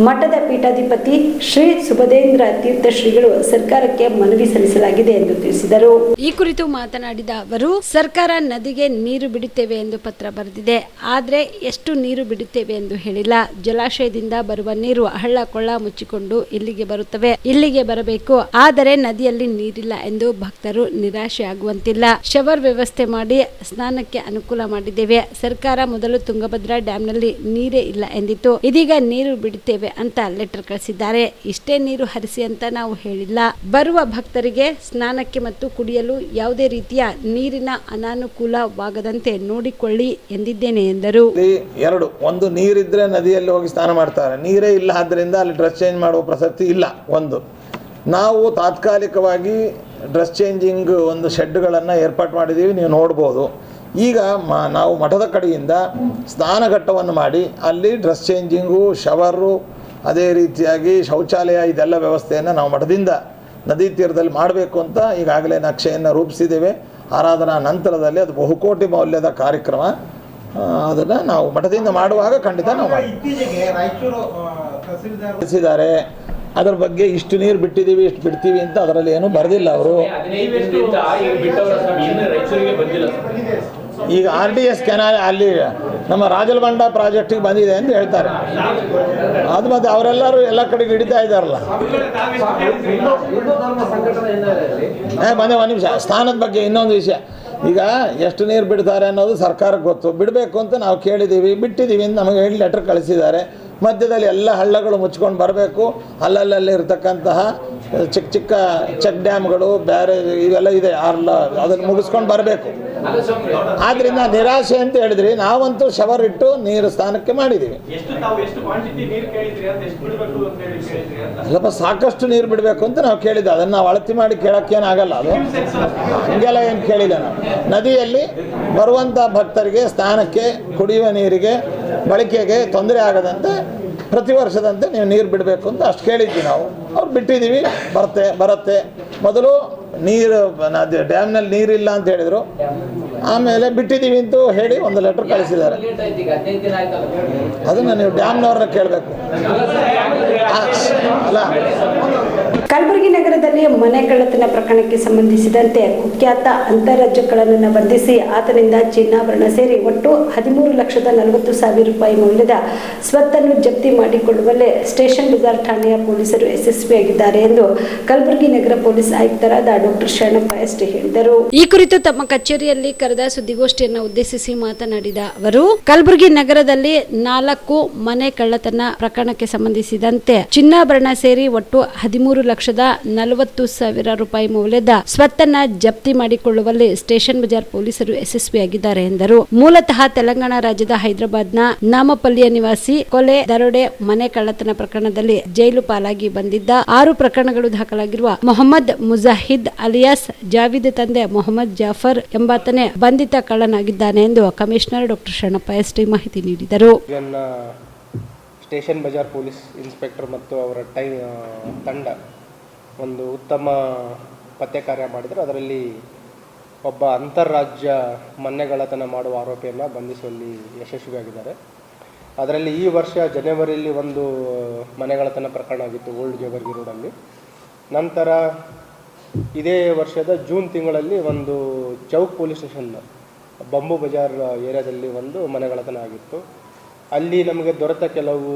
ಮಠದ ಪೀಠಾಧಿಪತಿ ಶ್ರೀ ಸುಬದೇಂದ್ರ ತೀರ್ಥ ಶ್ರೀಗಳು ಸರ್ಕಾರಕ್ಕೆ ಮನವಿ ಸಲ್ಲಿಸಲಾಗಿದೆ ಎಂದು ತಿಳಿಸಿದರು. ಈ ಕುರಿತು ಮಾತನಾಡಿದ ಅವರು, ಸರ್ಕಾರ ನದಿಗೆ ನೀರು ಬಿಡುತ್ತೇವೆ ಎಂದು ಪತ್ರ ಬರೆದಿದೆ, ಆದರೆ ಎಷ್ಟು ನೀರು ಬಿಡುತ್ತೇವೆ ಎಂದು ಹೇಳಿಲ್ಲ. ಜಲಾಶಯದಿಂದ ಬರುವ ನೀರು ಹಳ್ಳ ಕೊಳ್ಳ ಮುಚ್ಚಿಕೊಂಡು ಇಲ್ಲಿಗೆ ಬರುತ್ತವೆ, ಇಲ್ಲಿಗೆ ಬರಬೇಕು, ಆದರೆ ನದಿಯಲ್ಲಿ ನೀರಿಲ್ಲ ಎಂದು ಭಕ್ತರು ನಿರಾಶೆ ಆಗುವಂತಿಲ್ಲ. ಶವರ್ ವ್ಯವಸ್ಥೆ ಮಾಡಿ ಸ್ನಾನಕ್ಕೆ ಅನುಕೂಲ ಮಾಡಿದ್ದೇವೆ. ಸರ್ಕಾರ ಮೊದಲು ತುಂಗಭದ್ರಾ ಡ್ಯಾಂನಲ್ಲಿ ನೀರೇ ಇಲ್ಲ ಎಂದಿತ್ತು, ಇದೀಗ ನೀರು ಬಿಡುತ್ತೇವೆ ಅಂತ ಲೆಟರ್ ಕಳಿಸಿದ್ದಾರೆ. ಇಷ್ಟೇ ನೀರು ಹರಿಸಿ ಅಂತ ನಾವು ಹೇಳಿಲ್ಲ. ಬರುವ ಭಕ್ತರಿಗೆ ಸ್ನಾನಕ್ಕೆ ಮತ್ತು ಕುಡಿಯಲು ಯಾವುದೇ ರೀತಿಯ ನೀರಿನ ಅನಾನುಕೂಲವಾಗದಂತೆ ನೋಡಿಕೊಳ್ಳಿ ಎಂದಿದ್ದೇನೆ ಎಂದರು. ಒಂದು ನೀರಿದ್ರೆ ನದಿಯಲ್ಲಿ ಹೋಗಿ ಸ್ನಾನ ಮಾಡ್ತಾರೆ, ನೀರೇ ಇಲ್ಲ, ಆದ್ದರಿಂದ ಅಲ್ಲಿ ಡ್ರೆಸ್ ಚೇಂಜ್ ಮಾಡುವ ಪ್ರಸಕ್ತಿ ಇಲ್ಲ. ಒಂದು ನಾವು ತಾತ್ಕಾಲಿಕವಾಗಿ ಡ್ರೆಸ್ ಚೇಂಜಿಂಗ್ ಒಂದು ಶೆಡ್ಗಳನ್ನು ಏರ್ಪಾಟ್ ಮಾಡಿದ್ದೀವಿ, ನೀವು ನೋಡ್ಬೋದು. ಈಗ ನಾವು ಮಠದ ಕಡೆಯಿಂದ ಸ್ನಾನಘಟ್ಟವನ್ನು ಮಾಡಿ ಅಲ್ಲಿ ಡ್ರೆಸ್ ಚೇಂಜಿಂಗು, ಶವರು, ಅದೇ ರೀತಿಯಾಗಿ ಶೌಚಾಲಯ ಇದೆಲ್ಲ ವ್ಯವಸ್ಥೆಯನ್ನು ನಾವು ಮಠದಿಂದ ನದಿ ತೀರದಲ್ಲಿ ಮಾಡಬೇಕು ಅಂತ ಈಗಾಗಲೇ ನಕ್ಷೆಯನ್ನು ರೂಪಿಸಿದ್ದೇವೆ. ಆರಾಧನಾ ನಂತರದಲ್ಲಿ ಅದು ಬಹುಕೋಟಿ ಮೌಲ್ಯದ ಕಾರ್ಯಕ್ರಮ, ಅದನ್ನು ನಾವು ಮಠದಿಂದ ಮಾಡುವಾಗ ಖಂಡಿತ ನಾವು ಮಾಡಿದ್ದಾರೆ. ಅದರ ಬಗ್ಗೆ ಇಷ್ಟು ನೀರು ಬಿಟ್ಟಿದ್ದೀವಿ, ಇಷ್ಟು ಬಿಡ್ತೀವಿ ಅಂತ ಅದರಲ್ಲಿ ಏನು ಬರೆದಿಲ್ಲ ಅವರು. ಈಗ RDS ಕೆನಾಲ್ ಅಲ್ಲಿ ನಮ್ಮ ರಾಜಲಬಂಡ ಪ್ರಾಜೆಕ್ಟಿಗೆ ಬಂದಿದೆ ಅಂತ ಹೇಳ್ತಾರೆ. ಅದು ಮತ್ತೆ ಅವರೆಲ್ಲರೂ ಎಲ್ಲ ಕಡೆಗೆ ಹಿಡಿತಾ ಇದ್ದಾರಲ್ಲ. ಬಂದೆ ಒಂದು ನಿಮಿಷ, ಸ್ಥಾನದ ಬಗ್ಗೆ ಇನ್ನೊಂದು ವಿಷಯ. ಈಗ ಎಷ್ಟು ನೀರು ಬಿಡ್ತಾರೆ ಅನ್ನೋದು ಸರ್ಕಾರಕ್ಕೆ ಗೊತ್ತು. ಬಿಡಬೇಕು ಅಂತ ನಾವು ಕೇಳಿದ್ದೀವಿ, ಬಿಟ್ಟಿದ್ದೀವಿ ಅಂತ ನಮಗೆ ಹೇಳಿ ಲೆಟರ್ ಕಳಿಸಿದ್ದಾರೆ. ಮಧ್ಯದಲ್ಲಿ ಎಲ್ಲ ಹಳ್ಳಗಳು ಮುಚ್ಕೊಂಡು ಬರಬೇಕು, ಅಲ್ಲಲ್ಲಿ ಇರತಕ್ಕಂತಹ ಚಿಕ್ಕ ಚಿಕ್ಕ ಚೆಕ್ ಡ್ಯಾಮ್ಗಳು ಬೇರೆ ಇವೆಲ್ಲ ಇದೆ, ಅದನ್ನು ಮುಗಿಸ್ಕೊಂಡು ಬರಬೇಕು. ಆದ್ದರಿಂದ ನಿರಾಶೆ ಅಂತ ಹೇಳಿದ್ರಿ, ನಾವಂತೂ ಶವರ್ ಇಟ್ಟು ನೀರು ಸ್ನಾನಕ್ಕೆ ಮಾಡಿದ್ದೀವಿ. ಅಲ್ಲಪ್ಪ, ಸಾಕಷ್ಟು ನೀರು ಬಿಡಬೇಕು ಅಂತ ನಾವು ಕೇಳಿದ್ದೆ. ಅದನ್ನು ನಾವು ಅಳತಿ ಮಾಡಿ ಕೇಳೋಕ್ಕೇನಾಗಲ್ಲ, ಅದು ಹಂಗೆಲ್ಲ ಏನು ಕೇಳಿಲ್ಲ ನಾವು. ನದಿಯಲ್ಲಿ ಬರುವಂಥ ಭಕ್ತರಿಗೆ ಸ್ನಾನಕ್ಕೆ, ಕುಡಿಯುವ ನೀರಿಗೆ, ಬಳಕೆಗೆ ತೊಂದರೆ ಆಗದಂತೆ ಪ್ರತಿ ವರ್ಷದಂತೆ ನೀವು ನೀರು ಬಿಡಬೇಕು ಅಂತ ಅಷ್ಟು ಕೇಳಿದ್ವಿ ನಾವು. ಅವ್ರು ಬಿಟ್ಟಿದ್ದೀವಿ, ಬರುತ್ತೆ. ಮೊದಲು ನೀರು ಡ್ಯಾಮ್ನಲ್ಲಿ ನೀರಿಲ್ಲ ಅಂತ ಹೇಳಿದರು, ಆಮೇಲೆ ಬಿಟ್ಟಿದ್ದೀವಿ ಅಂತ ಹೇಳಿ ಒಂದು ಲೆಟರ್ ಕಳಿಸಿದ್ದಾರೆ. ಅದನ್ನು ನೀವು ಡ್ಯಾಮ್ನವ್ರನ್ನ ಕೇಳಬೇಕು. ಅಲ್ಲ, ಕಲಬುರಗಿ ನಗರದಲ್ಲಿ ಮನೆ ಕಳ್ಳತನ ಪ್ರಕರಣಕ್ಕೆ ಸಂಬಂಧಿಸಿದಂತೆ ಕುಖ್ಯಾತ ಅಂತಾರಾಜ್ಯ ಕಳ್ಳನನ್ನು ಬಂಧಿಸಿ ಆತನಿಂದ ಚಿನ್ನಾಭರಣ ಸೇರಿ ಒಟ್ಟು 13,40,000 ರೂಪಾಯಿ ಮೌಲ್ಯದ ಸ್ವತ್ತನ್ನು ಜಪ್ತಿ ಮಾಡಿಕೊಳ್ಳುವಲ್ಲೇ ಸ್ಟೇಷನ್ ಬಜಾರ್ ಠಾಣೆಯ ಪೊಲೀಸರು ಯಶಸ್ವಿಯಾಗಿದ್ದಾರೆ ಎಂದು ಕಲಬುರಗಿ ನಗರ ಪೊಲೀಸ್ ಆಯುಕ್ತರಾದ ಡಾಕ್ಟರ್ ಶರಣಪ್ಪ ಎಸ್ ಹೇಳಿದರು. ಈ ಕುರಿತು ತಮ್ಮ ಕಚೇರಿಯಲ್ಲಿ ಕರೆದ ಸುದ್ದಿಗೋಷ್ಠಿಯನ್ನು ಉದ್ದೇಶಿಸಿ ಮಾತನಾಡಿದ ಅವರು, ಕಲಬುರಗಿ ನಗರದಲ್ಲಿ 4 ಮನೆ ಕಳ್ಳತನ ಪ್ರಕರಣಕ್ಕೆ ಸಂಬಂಧಿಸಿದಂತೆ ಚಿನ್ನಾಭರಣ ಸೇರಿ ಒಟ್ಟು 13,40,000 ರೂಪಾಯಿ ಮೌಲ್ಯದ ಸ್ವತ್ತನ್ನ ಜಪ್ತಿ ಮಾಡಿಕೊಳ್ಳುವಲ್ಲಿ ಸ್ಟೇಷನ್ ಬಜಾರ್ ಪೊಲೀಸರು ಯಶಸ್ವಿಯಾಗಿದ್ದಾರೆ ಎಂದರು. ಮೂಲತಃ ತೆಲಂಗಾಣ ರಾಜ್ಯದ ಹೈದರಾಬಾದ್ನ ನಾಮಪಲ್ಲಿಯ ನಿವಾಸಿ, ಕೊಲೆ, ದರೋಡೆ, ಮನೆ ಕಳ್ಳತನ ಪ್ರಕರಣದಲ್ಲಿ ಜೈಲು ಪಾಲಾಗಿ ಬಂದಿದ್ದ 6 ಪ್ರಕರಣಗಳು ದಾಖಲಾಗಿರುವ ಮೊಹಮ್ಮದ್ ಮುಜಾಹಿದ್ ಅಲಿಯಾಸ್ ಜಾವೀದ್ ತಂದೆ ಮೊಹಮ್ಮದ್ ಜಾಫರ್ ಎಂಬಾತನೇ ಬಂಧಿತ ಕಳ್ಳನಾಗಿದ್ದಾನೆ ಎಂದು ಕಮಿಷನರ್ ಡಾಕ್ಟರ್ ಶರಣಪ್ಪ ಎಸ್ ಮಾಹಿತಿ ನೀಡಿದರು. ಸ್ಟೇಷನ್ ಬಜಾರ್ ಪೊಲೀಸ್ ಇನ್ಸ್ಪೆಕ್ಟರ್ ಮತ್ತು ಅವರ ತಂಡ ಒಂದು ಉತ್ತಮ ಪತ್ತೆ ಕಾರ್ಯ ಮಾಡಿದರು. ಅದರಲ್ಲಿ ಒಬ್ಬ ಅಂತಾರಾಜ್ಯ ಮನೆಗಳ್ಳತನ ಮಾಡುವ ಆರೋಪಿಯನ್ನು ಬಂಧಿಸುವಲ್ಲಿ ಯಶಸ್ವಿಯಾಗಿದ್ದಾರೆ. ಅದರಲ್ಲಿ ಈ ವರ್ಷ ಜನವರಿಯಲ್ಲಿ ಒಂದು ಮನೆಗಳ್ಳತನ ಪ್ರಕರಣ ಆಗಿತ್ತು ಓಲ್ಡ್ ಜೇವರ್ಗಿ ರೋಡಲ್ಲಿ. ನಂತರ ಇದೇ ವರ್ಷದ ಜೂನ್ ತಿಂಗಳಲ್ಲಿ ಒಂದು Chowk police station bamboo Bazaar ಏರಿಯಾದಲ್ಲಿ ಒಂದು ಮನೆಗಳ್ಳತನ ಆಗಿತ್ತು. ಅಲ್ಲಿ ನಮಗೆ ದೊರೆತ ಕೆಲವು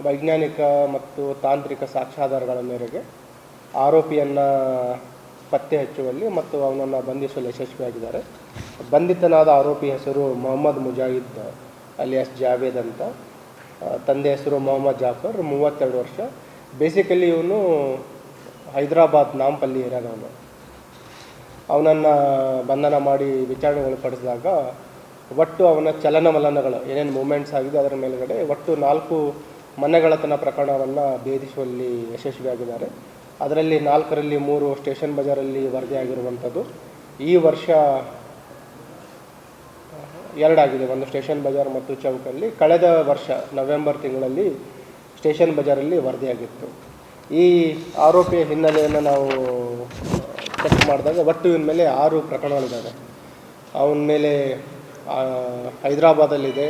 ವೈಜ್ಞಾನಿಕ ಮತ್ತು ತಾಂತ್ರಿಕ ಸಾಕ್ಷ್ಯಾಧಾರಗಳ ಮೇರೆಗೆ ಆರೋಪಿಯನ್ನು ಪತ್ತೆ ಹಚ್ಚುವಲ್ಲಿ ಮತ್ತು ಅವನನ್ನು ಬಂಧಿಸುವಲ್ಲಿ ಯಶಸ್ವಿಯಾಗಿದ್ದಾರೆ. ಬಂಧಿತನಾದ ಆರೋಪಿ ಹೆಸರು ಮೊಹಮ್ಮದ್ ಮುಜಾಹಿದ್ ಅಲಿಯಾಸ್ ಜಾವೇದ್ ಅಂತ. ತಂದೆ ಹೆಸರು ಮೊಹಮ್ಮದ್ ಜಾಫರ್, 32 ವರ್ಷ. ಬೇಸಿಕಲಿ ಇವನು ಹೈದರಾಬಾದ್ ನಾಂಪಲ್ಲಿ ಏರಿಯಾದವನು. ಅವನನ್ನು ಬಂಧನ ಮಾಡಿ ವಿಚಾರಣೆ ಒಳಪಡಿಸಿದಾಗ ಒಟ್ಟು ಅವನ ಚಲನವಲನಗಳು ಏನೇನು ಮೂಮೆಂಟ್ಸ್ ಆಗಿದೆ ಅದರ ಮೇಲುಗಡೆ ಒಟ್ಟು 4 ಮನೆಗಳತನ ಪ್ರಕರಣವನ್ನು ಭೇದಿಸುವಲ್ಲಿ ಯಶಸ್ವಿಯಾಗಿದ್ದಾರೆ. ಅದರಲ್ಲಿ 4ರಲ್ಲಿ 3 ಸ್ಟೇಷನ್ ಬಜಾರಲ್ಲಿ ವರದಿಯಾಗಿರುವಂಥದ್ದು. ಈ ವರ್ಷ 2 ಆಗಿದೆ, ಒಂದು ಸ್ಟೇಷನ್ ಬಜಾರ್ ಮತ್ತು ಚೌಕಲ್ಲಿ. ಕಳೆದ ವರ್ಷ ನವೆಂಬರ್ ತಿಂಗಳಲ್ಲಿ ಸ್ಟೇಷನ್ ಬಜಾರಲ್ಲಿ ವರದಿಯಾಗಿತ್ತು. ಈ ಆರೋಪಿಯ ಹಿನ್ನೆಲೆಯನ್ನು ನಾವು ಚೆಕ್ ಮಾಡಿದಾಗ ಒಟ್ಟು ಇವನ ಮೇಲೆ 6 ಪ್ರಕರಣಗಳಿದ್ದಾವೆ. ಅವನ ಮೇಲೆ ಹೈದರಾಬಾದಲ್ಲಿದೆ,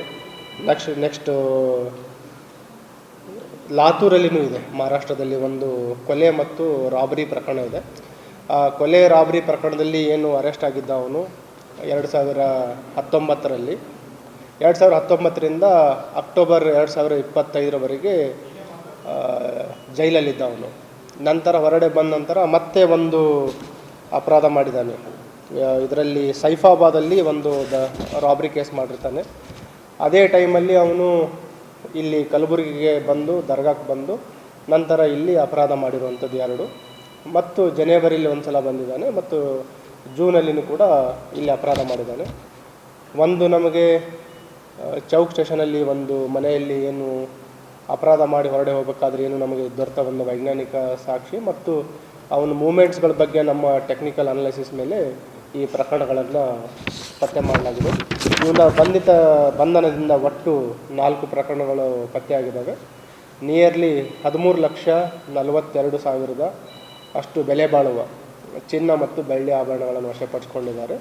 ನೆಕ್ಸ್ಟು ಲಾತೂರಲ್ಲಿನೂ ಇದೆ, ಮಹಾರಾಷ್ಟ್ರದಲ್ಲಿ ಒಂದು ಕೊಲೆ ಮತ್ತು ರಾಬರಿ ಪ್ರಕರಣ ಇದೆ. ಆ ಕೊಲೆ ರಾಬರಿ ಪ್ರಕರಣದಲ್ಲಿ ಏನು ಅರೆಸ್ಟ್ ಆಗಿದ್ದ ಅವನು 2019ರಲ್ಲಿ, 2019ರಿಂದ ಅಕ್ಟೋಬರ್ 2025ರವರೆಗೆ ಜೈಲಲ್ಲಿದ್ದ ಅವನು. ನಂತರ ಹೊರಗಡೆ ಬಂದ ನಂತರ ಮತ್ತೆ ಒಂದು ಅಪರಾಧ ಮಾಡಿದ್ದಾನೆ. ಇದರಲ್ಲಿ ಸೈಫಾಬಾದಲ್ಲಿ ಒಂದು ರಾಬರಿ ಕೇಸ್ ಮಾಡಿರ್ತಾನೆ. ಅದೇ ಟೈಮಲ್ಲಿ ಅವನು ಇಲ್ಲಿ ಕಲಬುರಗಿಗೆ ಬಂದು ದರ್ಗಾಕ್ಕೆ ಬಂದು ನಂತರ ಇಲ್ಲಿ ಅಪರಾಧ ಮಾಡಿರುವಂಥದ್ದು 2. ಮತ್ತು ಜನವರಿಲಿ ಒಂದು ಸಲ ಬಂದಿದ್ದಾನೆ ಮತ್ತು ಜೂನಲ್ಲಿನೂ ಕೂಡ ಇಲ್ಲಿ ಅಪರಾಧ ಮಾಡಿದ್ದಾನೆ. ಒಂದು ನಮಗೆ ಚೌಕ್ ಸ್ಟೇಷನಲ್ಲಿ ಒಂದು ಮನೆಯಲ್ಲಿ ಏನು ಅಪರಾಧ ಮಾಡಿ ಹೊರಡೆ ಹೋಗಬೇಕಾದ್ರೆ ಏನು ನಮಗೆ ದೊರೆತ ಒಂದು ವೈಜ್ಞಾನಿಕ ಸಾಕ್ಷಿ ಮತ್ತು ಅವನ ಮೂಮೆಂಟ್ಸ್ಗಳ ಬಗ್ಗೆ ನಮ್ಮ ಟೆಕ್ನಿಕಲ್ ಅನಾಲಿಸಿಸ್ ಮೇಲೆ ಈ ಪ್ರಕರಣಗಳನ್ನು ಪತ್ತೆ ಮಾಡಲಾಗಿದೆ. ಇವನ ಬಂಧನದಿಂದ ಒಟ್ಟು 4 ಪ್ರಕರಣಗಳು ಪತ್ತೆಯಾಗಿದ್ದಾವೆ. ನಿಯರ್ಲಿ 13,42,000 ಅಷ್ಟು ಬೆಲೆ ಬಾಳುವ ಚಿನ್ನ ಮತ್ತು ಬೆಳ್ಳಿ ಆಭರಣಗಳನ್ನು ವಶಪಡಿಸಿಕೊಂಡಿದ್ದಾರೆ.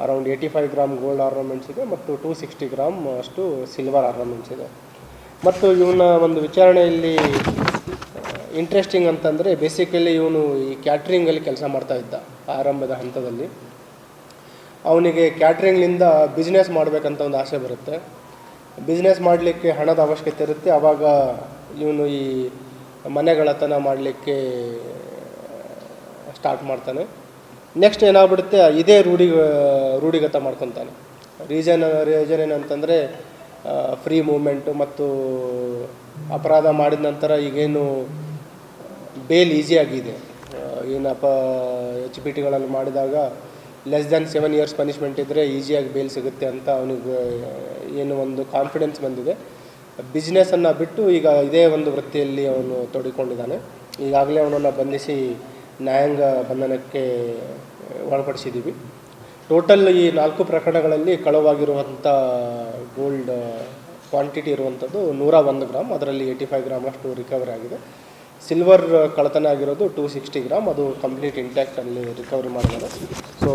ಅರೌಂಡ್ 85 ಗ್ರಾಮ್ ಗೋಲ್ಡ್ ಆರ್ನಮೆಂಟ್ಸ್ ಇದೆ ಮತ್ತು 260 ಗ್ರಾಮ್ ಅಷ್ಟು ಸಿಲ್ವರ್ ಆರ್ನಮೆಂಟ್ಸ್ ಇದೆ. ಮತ್ತು ಇವನ ಒಂದು ವಿಚಾರಣೆಯಲ್ಲಿ ಇಂಟ್ರೆಸ್ಟಿಂಗ್ ಅಂತಂದರೆ ಬೇಸಿಕಲಿ ಇವನು ಈ ಕ್ಯಾಟ್ರಿಂಗಲ್ಲಿ ಕೆಲಸ ಮಾಡ್ತಾಯಿದ್ದ. ಆರಂಭದ ಹಂತದಲ್ಲಿ ಅವನಿಗೆ ಕ್ಯಾಟ್ರಿಂಗ್ಲಿಂದ ಬಿಸ್ನೆಸ್ ಮಾಡಬೇಕಂತ ಒಂದು ಆಸೆ ಬರುತ್ತೆ. ಬಿಸ್ನೆಸ್ ಮಾಡಲಿಕ್ಕೆ ಹಣದ ಅವಶ್ಯಕತೆ ಇರುತ್ತೆ. ಆವಾಗ ಇವನು ಈ ಮನೆಗಳತನ ಮಾಡಲಿಕ್ಕೆ ಸ್ಟಾರ್ಟ್ ಮಾಡ್ತಾನೆ. ನೆಕ್ಸ್ಟ್ ಏನಾಗ್ಬಿಡುತ್ತೆ, ಇದೇ ರೂಢಿಗತ ಮಾಡ್ಕೊತಾನೆ. ರೀಸನ್ ಏನಂತಂದರೆ ಫ್ರೀ ಮೂಮೆಂಟು ಮತ್ತು ಅಪರಾಧ ಮಾಡಿದ ನಂತರ ಈಗೇನು ಬೇಲ್ ಈಸಿಯಾಗಿದೆ. ಏನಪ್ಪ HPTಗಳಲ್ಲಿ ಮಾಡಿದಾಗ ಲೆಸ್ ದ್ಯಾನ್ 7 years ಪನಿಷ್ಮೆಂಟ್ ಇದ್ದರೆ ಈಸಿಯಾಗಿ ಬೇಲ್ ಸಿಗುತ್ತೆ ಅಂತ ಅವನಿಗೆ ಏನು ಒಂದು ಕಾನ್ಫಿಡೆನ್ಸ್ ಬಂದಿದೆ. ಬಿಸ್ನೆಸ್ಸನ್ನು ಬಿಟ್ಟು ಈಗ ಇದೇ ಒಂದು ವೃತ್ತಿಯಲ್ಲಿ ಅವನು ತೊಡಗಿಕೊಂಡಿದ್ದಾನೆ. ಈಗಾಗಲೇ ಅವನನ್ನು ಬಂಧಿಸಿ ನ್ಯಾಯಾಂಗ ಬಂಧನಕ್ಕೆ ಒಳಪಡಿಸಿದ್ದೀವಿ. ಟೋಟಲ್ ಈ 4 ಪ್ರಕರಣಗಳಲ್ಲಿ ಕಳವಾಗಿರುವಂಥ ಗೋಲ್ಡ್ ಕ್ವಾಂಟಿಟಿ ಇರುವಂಥದ್ದು 101 ಗ್ರಾಮ್, ಅದರಲ್ಲಿ 85 ಗ್ರಾಮ್ ಅಷ್ಟು ರಿಕವರಿ ಆಗಿದೆ. ಸಿಲ್ವರ್ ಕಳ್ಳತನ ಆಗಿರೋದು 260 ಗ್ರಾಮ್, ಅದು ಕಂಪ್ಲೀಟ್ ಇಂಟ್ಯಾಕ್ಟಲ್ಲಿ ರಿಕವರಿ ಮಾಡಿದ್ದಾರೆ. ಸೊ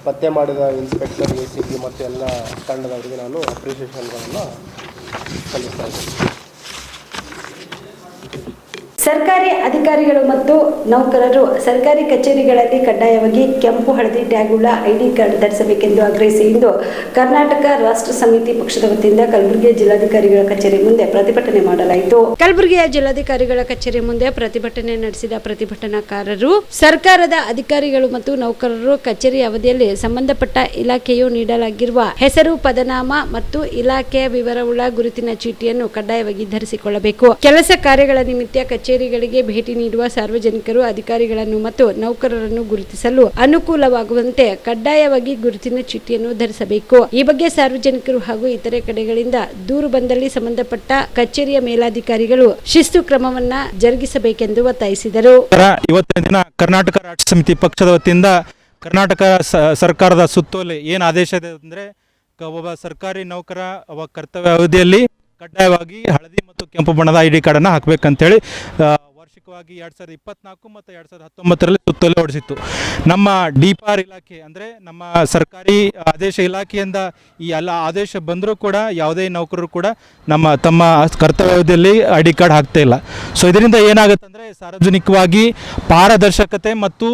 ಪತ್ತೆ ಮಾಡಿದ ಇನ್ಸ್ಪೆಕ್ಟರ್, ACP ಮತ್ತು ಎಲ್ಲ ತಂಡದವರಿಗೆ ನಾನು ಅಪ್ರಿಷಿಯೇಷನ್ಗಳನ್ನು ಸಲ್ಲಿಸ್ತಾ ಇದ್ದೀನಿ. ಸರ್ಕಾರಿ ಅಧಿಕಾರಿಗಳು ಮತ್ತು ನೌಕರರು ಸರ್ಕಾರಿ ಕಚೇರಿಗಳಲ್ಲಿ ಕಡ್ಡಾಯವಾಗಿ ಕೆಂಪು ಹಳದಿ ಟ್ಯಾಗ್ ಉಳ್ಳ ID ಕಾರ್ಡ್ ಧರಿಸಬೇಕೆಂದು ಆಗ್ರಹಿಸಿ ಇಂದು ಕರ್ನಾಟಕ ರಾಷ್ಟ್ರ ಸಮಿತಿ ಪಕ್ಷದ ವತಿಯಿಂದ ಕಲಬುರಗಿಯ ಜಿಲ್ಲಾಧಿಕಾರಿಗಳ ಕಚೇರಿ ಮುಂದೆ ಪ್ರತಿಭಟನೆ ಮಾಡಲಾಯಿತು. ಕಲಬುರಗಿಯ ಜಿಲ್ಲಾಧಿಕಾರಿಗಳ ಕಚೇರಿ ಮುಂದೆ ಪ್ರತಿಭಟನೆ ನಡೆಸಿದ ಪ್ರತಿಭಟನಾಕಾರರು ಸರ್ಕಾರದ ಅಧಿಕಾರಿಗಳು ಮತ್ತು ನೌಕರರು ಕಚೇರಿ ಅವಧಿಯಲ್ಲಿ ಸಂಬಂಧಪಟ್ಟ ಇಲಾಖೆಯು ನೀಡಲಾಗಿರುವ ಹೆಸರು, ಪದನಾಮ ಮತ್ತು ಇಲಾಖೆಯ ವಿವರವುಳ್ಳ ಗುರುತಿನ ಚೀಟಿಯನ್ನು ಕಡ್ಡಾಯವಾಗಿ ಧರಿಸಿಕೊಳ್ಳಬೇಕು. ಕೆಲಸ ಕಾರ್ಯಗಳ ನಿಮಿತ್ತ ಕಚೇರಿಗಳಿಗೆ ಭೇಟಿ ನೀಡುವ ಸಾರ್ವಜನಿಕರು ಅಧಿಕಾರಿಗಳನ್ನು ಮತ್ತು ನೌಕರರನ್ನು ಗುರುತಿಸಲು ಅನುಕೂಲವಾಗುವಂತೆ ಕಡ್ಡಾಯವಾಗಿ ಗುರುತಿನ ಚೀಟಿಯನ್ನು ಧರಿಸಬೇಕು. ಈ ಬಗ್ಗೆ ಸಾರ್ವಜನಿಕರು ಹಾಗೂ ಇತರೆ ಕಡೆಗಳಿಂದ ದೂರು ಬಂದಲ್ಲಿ ಸಂಬಂಧಪಟ್ಟ ಕಚೇರಿಯ ಮೇಲಾಧಿಕಾರಿಗಳು ಶಿಸ್ತು ಕ್ರಮವನ್ನ ಜರುಗಿಸಬೇಕೆಂದು ಒತ್ತಾಯಿಸಿದರು. ಇವತ್ತಿನ ದಿನ ಕರ್ನಾಟಕ ರಾಷ್ಟ್ರ ಸಮಿತಿ ಪಕ್ಷದ ವತಿಯಿಂದ ಕರ್ನಾಟಕ ಸರ್ಕಾರದ ಸುತ್ತೋಲೆ ಏನು ಆದೇಶ ಇದೆ ಅಂದರೆ, ಒಬ್ಬ ಸರ್ಕಾರಿ ನೌಕರ ಒಬ್ಬ ಕರ್ತವ್ಯ ಅವಧಿಯಲ್ಲಿ ಕಡ್ಡಾಯವಾಗಿ ಹಳದಿ ಮತ್ತು ಕೆಂಪು ಬಣ್ಣದ ID ಕಾರ್ಡನ್ನು ಹಾಕಬೇಕಂತೇಳಿ ವಾರ್ಷಿಕವಾಗಿ 2024 ಮತ್ತು 2019ರಲ್ಲಿ ಸುತ್ತೋಲೆ ಹೊರಡಿಸಿತ್ತು. ನಮ್ಮ DPAR ಇಲಾಖೆ ಅಂದರೆ ನಮ್ಮ ಸರ್ಕಾರಿ ಆದೇಶ ಇಲಾಖೆಯಿಂದ ಈ ಎಲ್ಲ ಆದೇಶ ಬಂದರೂ ಕೂಡ ಯಾವುದೇ ನೌಕರರು ಕೂಡ ತಮ್ಮ ಕರ್ತವ್ಯಾವಧಿಯಲ್ಲಿ ID ಕಾರ್ಡ್ ಹಾಕ್ತಾ ಇಲ್ಲ. ಸೊ ಇದರಿಂದ ಏನಾಗುತ್ತೆ ಅಂದರೆ ಸಾರ್ವಜನಿಕವಾಗಿ ಪಾರದರ್ಶಕತೆ ಮತ್ತು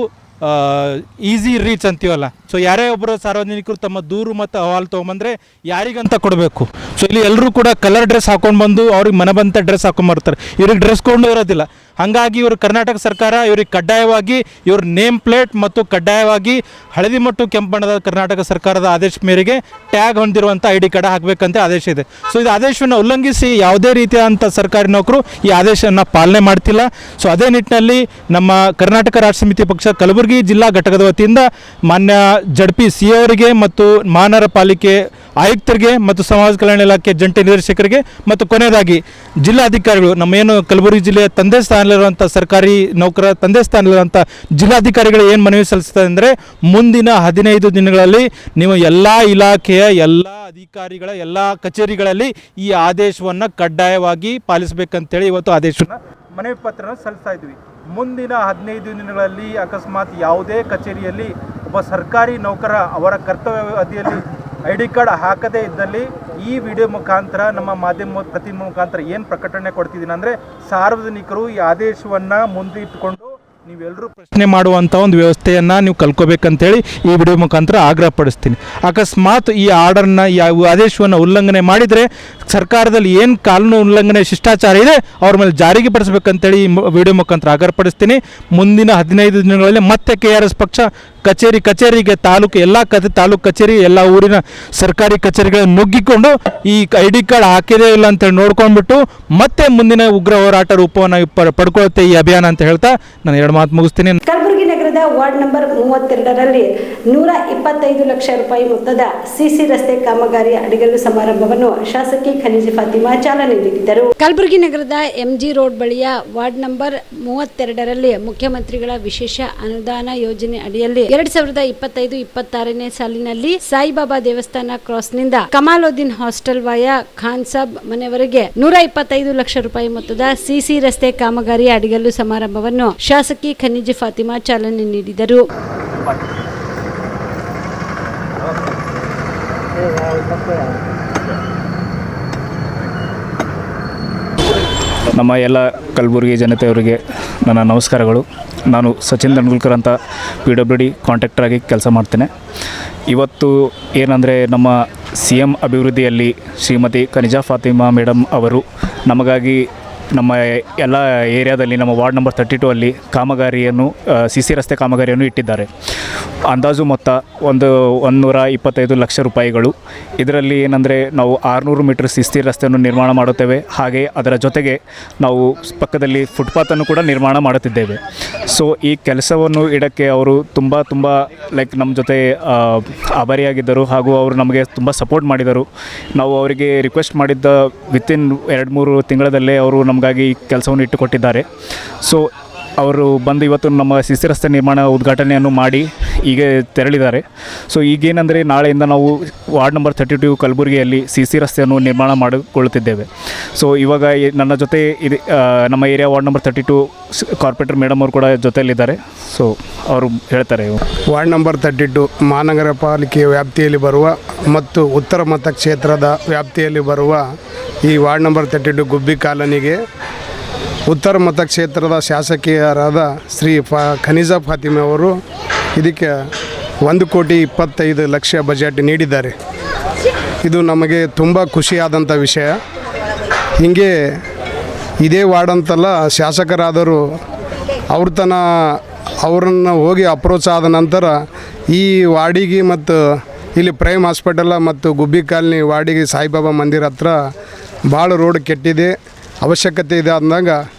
ಈಸಿ ರೀಚ್ ಅಂತೀವಲ್ಲ, ಸೊ ಯಾರೇ ಒಬ್ಬರು ಸಾರ್ವಜನಿಕರು ತಮ್ಮ ದೂರು ಮತ್ತು ಅಹವಾಲು ತೊಗೊಂಬಂದರೆ ಯಾರಿಗಂತ ಕೊಡಬೇಕು. ಸೊ ಇಲ್ಲಿ ಎಲ್ಲರೂ ಕೂಡ ಕಲರ್ ಡ್ರೆಸ್ ಹಾಕೊಂಡು ಬಂದು ಅವ್ರಿಗೆ ಮನೆ ಬಂತ ಡ್ರೆಸ್ ಹಾಕೊಂಡ್ಬರ್ತಾರೆ, ಇವ್ರಿಗೆ ಡ್ರೆಸ್ ಕೊಂಡು ಇರೋದಿಲ್ಲ. ಹಾಗಾಗಿ ಇವರು ಕರ್ನಾಟಕ ಸರ್ಕಾರ ಇವ್ರಿಗೆ ಕಡ್ಡಾಯವಾಗಿ ಇವ್ರ ನೇಮ್ ಪ್ಲೇಟ್ ಮತ್ತು ಕಡ್ಡಾಯವಾಗಿ ಹಳದಿ ಮತ್ತು ಕೆಂಪು ಬಣ್ಣದ ಕರ್ನಾಟಕ ಸರ್ಕಾರದ ಆದೇಶ ಮೇರೆಗೆ ಟ್ಯಾಗ್ ಹೊಂದಿರುವಂಥ ID ಕಾರ್ಡ್ ಹಾಕಬೇಕಂತ ಆದೇಶ ಇದೆ. ಸೊ ಇದು ಆದೇಶವನ್ನು ಉಲ್ಲಂಘಿಸಿ ಯಾವುದೇ ರೀತಿಯಾದಂಥ ಸರ್ಕಾರಿ ನೌಕರು ಈ ಆದೇಶವನ್ನು ಪಾಲನೆ ಮಾಡ್ತಿಲ್ಲ. ಸೊ ಅದೇ ನಿಟ್ಟಿನಲ್ಲಿ ನಮ್ಮ ಕರ್ನಾಟಕ ರಾಷ್ಟ್ರ ಸಮಿತಿ ಪಕ್ಷ ಕಲಬುರಗಿ ಜಿಲ್ಲಾ ಘಟಕದ ವತಿಯಿಂದ ಮಾನ್ಯ ಜಡ್ಪಿ ಸಿ ಅವರಿಗೆ ಮತ್ತು ಮಹಾನಗರ ಪಾಲಿಕೆ ಆಯುಕ್ತರಿಗೆ ಮತ್ತು ಸಮಾಜ ಕಲ್ಯಾಣ ಇಲಾಖೆ ಜಂಟಿ ನಿರ್ದೇಶಕರಿಗೆ ಮತ್ತು ಕೊನೆಯದಾಗಿ ಜಿಲ್ಲಾಧಿಕಾರಿಗಳು, ನಮ್ಮ ಏನು ಕಲಬುರಗಿ ಜಿಲ್ಲೆಯ ತಂದೆ ಸ್ಥಾನದಲ್ಲಿರುವಂಥ ಸರ್ಕಾರಿ ನೌಕರ ತಂದೆ ಸ್ಥಾನದಲ್ಲಿರುವಂಥ ಜಿಲ್ಲಾಧಿಕಾರಿಗಳು ಏನು ಮನವಿ ಸಲ್ಲಿಸ್ತಾರೆ ಅಂದರೆ ಮುಂದಿನ 15 ದಿನಗಳಲ್ಲಿ ನೀವು ಎಲ್ಲ ಇಲಾಖೆಯ ಎಲ್ಲ ಅಧಿಕಾರಿಗಳ ಎಲ್ಲ ಕಚೇರಿಗಳಲ್ಲಿ ಈ ಆದೇಶವನ್ನು ಕಡ್ಡಾಯವಾಗಿ ಪಾಲಿಸಬೇಕಂತೇಳಿ ಇವತ್ತು ಆದೇಶವನ್ನು ಮನವಿ ಪತ್ರನ ಸಲ್ಲಿಸ್ತಾ ಇದ್ವಿ. ಮುಂದಿನ 15 ದಿನಗಳಲ್ಲಿ ಅಕಸ್ಮಾತ್ ಯಾವುದೇ ಕಚೇರಿಯಲ್ಲಿ ಒಬ್ಬ ಸರ್ಕಾರಿ ನೌಕರ ಅವರ ಕರ್ತವ್ಯ ಅವಧಿಯಲ್ಲಿ ID ಕಾರ್ಡ್ ಹಾಕದೇ ಇದ್ದಲ್ಲಿ ಈ ವಿಡಿಯೋ ಮುಖಾಂತರ ನಮ್ಮ ಮಾಧ್ಯಮ ಪ್ರತಿನಿಧಿ ಮುಖಾಂತರ ಏನು ಪ್ರಕಟಣೆ ಕೊಡ್ತಿದ್ದೀನಿ ಅಂದರೆ ಸಾರ್ವಜನಿಕರು ಈ ಆದೇಶವನ್ನು ಮುಂದಿಟ್ಟುಕೊಂಡು ನೀವೆಲ್ಲರೂ ಪ್ರಶ್ನೆ ಮಾಡುವಂಥ ಒಂದು ವ್ಯವಸ್ಥೆಯನ್ನು ನೀವು ಕಲ್ಕೋಬೇಕಂತೇಳಿ ಈ ವಿಡಿಯೋ ಮುಖಾಂತರ ಆಗ್ರಹಪಡಿಸ್ತೀನಿ. ಅಕಸ್ಮಾತ್ ಈ ಆರ್ಡರ್ನ ಯಾವ ಆದೇಶವನ್ನು ಉಲ್ಲಂಘನೆ ಮಾಡಿದರೆ ಸರ್ಕಾರದಲ್ಲಿ ಏನು ಕಾನೂನು ಉಲ್ಲಂಘನೆ ಶಿಷ್ಟಾಚಾರ ಇದೆ ಅವ್ರ ಮೇಲೆ ಜಾರಿಗೆ ಪಡಿಸ್ಬೇಕಂತೇಳಿ ಈ ವಿಡಿಯೋ ಮುಖಾಂತರ ಆಗ್ರಹಪಡಿಸ್ತೀನಿ. ಮುಂದಿನ 15 ದಿನಗಳಲ್ಲಿ ಮತ್ತೆ KRS ಪಕ್ಷ ಕಚೇರಿಗೆ ತಾಲೂಕು ಕಚೇರಿ ಎಲ್ಲ ಊರಿನ ಸರ್ಕಾರಿ ಕಚೇರಿಗಳನ್ನು ನುಗ್ಗಿಕೊಂಡು ಈ ID ಕಾರ್ಡ್ ಹಾಕಿದೇ ಇಲ್ಲ ಅಂತೇಳಿ ನೋಡ್ಕೊಂಡ್ಬಿಟ್ಟು ಮತ್ತೆ ಮುಂದಿನ ಉಗ್ರ ಹೋರಾಟ ರೂಪವನ್ನು ಪಡ್ಕೊಳ್ಳುತ್ತೆ ಈ ಅಭಿಯಾನ ಅಂತ ಹೇಳ್ತಾ ನಾನು 2 ಮಾತು ಮುಗಿಸ್ತೀನಿ. ಕಲಬುರಗಿ ನಗರದ ವಾರ್ಡ್ ನಂಬರ್ 32ರಲ್ಲಿ 125 ಲಕ್ಷ ರೂಪಾಯಿ ಮೊತ್ತದ CC ರಸ್ತೆ ಕಾಮಗಾರಿಯ ಅಡಿಗಲ್ಲು ಸಮಾರಂಭವನ್ನು ಶಾಸಕಿ ಖನಿಜಾ ಫಾತಿಮಾ ಚಾಲನೆ ನೀಡಿದರು. ಕಲಬುರಗಿ ನಗರದ MG ರೋಡ್ ಬಳಿಯ ವಾರ್ಡ್ ನಂಬರ್ 32ರಲ್ಲಿ ಮುಖ್ಯಮಂತ್ರಿಗಳ ವಿಶೇಷ ಅನುದಾನ ಯೋಜನೆ ಅಡಿಯಲ್ಲಿ 2025-26ನೇ ಸಾಲಿನಲ್ಲಿ ಸಾಯಿಬಾಬಾ ದೇವಸ್ಥಾನ ಕ್ರಾಸ್ನಿಂದ ಕಮಾಲುದ್ದೀನ್ ಹಾಸ್ಟೆಲ್ ವಯ ಖಾನ್ ಸಾಬ್ ಮನೆವರೆಗೆ 125 ಲಕ್ಷ ರೂಪಾಯಿ ಮೊತ್ತದ CC ರಸ್ತೆ ಕಾಮಗಾರಿಯ ಅಡಿಗಲ್ಲು ಸಮಾರಂಭವನ್ನು ಶಾಸಕಿ ಖನಿಜಾ ಫಾತಿಮಾ ಚಾಲನೆ ನೀಡಿದರು. ನಮ್ಮ ಎಲ್ಲ ಕಲಬುರಗಿ ಜನತೆಯವರಿಗೆ ನನ್ನ ನಮಸ್ಕಾರಗಳು. ನಾನು ಸಚಿನ್ ತೆಂಡೂಲ್ಕರ್ ಅಂತ PWD ಕಾಂಟ್ರಾಕ್ಟರ್ ಆಗಿ ಕೆಲಸ ಮಾಡ್ತೇನೆ. ಇವತ್ತು ಏನಂದರೆ ನಮ್ಮ CM ಅಭಿವೃದ್ಧಿಯಲ್ಲಿ ಶ್ರೀಮತಿ ಖನಿಜಾ ಫಾತಿಮಾ ಮೇಡಮ್ ಅವರು ನಮಗಾಗಿ ನಮ್ಮ ಎಲ್ಲ ಏರಿಯಾದಲ್ಲಿ ನಮ್ಮ ವಾರ್ಡ್ ನಂಬರ್ 32 ಅಲ್ಲಿ ಕಾಮಗಾರಿಯನ್ನು CC ರಸ್ತೆ ಕಾಮಗಾರಿಯನ್ನು ಇಟ್ಟಿದ್ದಾರೆ. ಅಂದಾಜು ಮೊತ್ತ 125 ಲಕ್ಷ ರೂಪಾಯಿಗಳು. ಇದರಲ್ಲಿ ಏನಂದರೆ ನಾವು 600 ಮೀಟರ್ CC ರಸ್ತೆಯನ್ನು ನಿರ್ಮಾಣ ಮಾಡುತ್ತೇವೆ. ಹಾಗೆ ಅದರ ಜೊತೆಗೆ ನಾವು ಪಕ್ಕದಲ್ಲಿ ಫುಟ್ಪಾತನ್ನು ಕೂಡ ನಿರ್ಮಾಣ ಮಾಡುತ್ತಿದ್ದೇವೆ. ಸೊ ಈ ಕೆಲಸವನ್ನು ಇಡೋಕ್ಕೆ ಅವರು ತುಂಬ ಲೈಕ್ ನಮ್ಮ ಜೊತೆ ಆಭಾರಿಯಾಗಿದ್ದರು ಹಾಗೂ ಅವರು ನಮಗೆ ತುಂಬ ಸಪೋರ್ಟ್ ಮಾಡಿದರು. ನಾವು ಅವರಿಗೆ ರಿಕ್ವೆಸ್ಟ್ ಮಾಡಿದ್ದ ವಿತಿನ್ 2-3 ತಿಂಗಳಲ್ಲೇ ಅವರು ನಮಗಾಗಿ ಕೆಲಸವನ್ನು ಇಟ್ಟುಕೊಟ್ಟಿದ್ದಾರೆ. ಸೊ ಅವರು ಬಂದು ಇವತ್ತು ನಮ್ಮ CC ರಸ್ತೆ ನಿರ್ಮಾಣ ಉದ್ಘಾಟನೆಯನ್ನು ಮಾಡಿ ಈಗ ತೆರಳಿದ್ದಾರೆ. ಸೊ ಈಗೇನೆಂದರೆ ನಾಳೆಯಿಂದ ನಾವು ವಾರ್ಡ್ ನಂಬರ್ 32 ಕಲಬುರಗಿಯಲ್ಲಿ CC ರಸ್ತೆಯನ್ನು ನಿರ್ಮಾಣ ಮಾಡಿಕೊಳ್ಳುತ್ತಿದ್ದೇವೆ. ಸೊ ಇವಾಗ ನನ್ನ ಜೊತೆ ಇದು ನಮ್ಮ area ward number 32 corporator madam ಅವರು ಕೂಡ ಜೊತೆಯಲ್ಲಿದ್ದಾರೆ. ಸೊ ಅವರು ಹೇಳ್ತಾರೆ. ವಾರ್ಡ್ ನಂಬರ್ 32 ಮಹಾನಗರ ಪಾಲಿಕೆಯ ವ್ಯಾಪ್ತಿಯಲ್ಲಿ ಬರುವ ಮತ್ತು ಉತ್ತರ ಮತಕ್ಷೇತ್ರದ ವ್ಯಾಪ್ತಿಯಲ್ಲಿ ಬರುವ ಈ ವಾರ್ಡ್ ನಂಬರ್ 32 ಗುಬ್ಬಿ ಕಾಲೋನಿಗೆ ಉತ್ತರ ಮತಕ್ಷೇತ್ರದ ಶಾಸಕಿಯರಾದ ಶ್ರೀ ಖನಿಜಾ ಫಾತಿಮಾ ಅವರು ಇದಕ್ಕೆ 1,25 ಲಕ್ಷ ಬಜೆಟ್ ನೀಡಿದ್ದಾರೆ. ಇದು ನಮಗೆ ತುಂಬ ಖುಷಿಯಾದಂಥ ವಿಷಯ. ಹೀಗೆ ಇದೇ ವಾರ್ಡ್ ಅಂತಲ್ಲ, ಶಾಸಕರಾದರು ಅವರನ್ನು ಹೋಗಿ ಅಪ್ರೋಚ್ ಆದ ನಂತರ ಈ ವಾರ್ಡಿಗೆ ಮತ್ತು ಇಲ್ಲಿ ಪ್ರೈಮ್ ಹಾಸ್ಪಿಟಲ್ ಮತ್ತು ಗುಬ್ಬಿ ಕಾಲನಿ ವಾರ್ಡಿಗೆ ಸಾಯಿಬಾಬಾ ಮಂದಿರ ಹತ್ರ ಭಾಳ ರೋಡ್ ಕೆಟ್ಟಿದೆ, ಅವಶ್ಯಕತೆ ಇದೆ ಅಂದಾಗ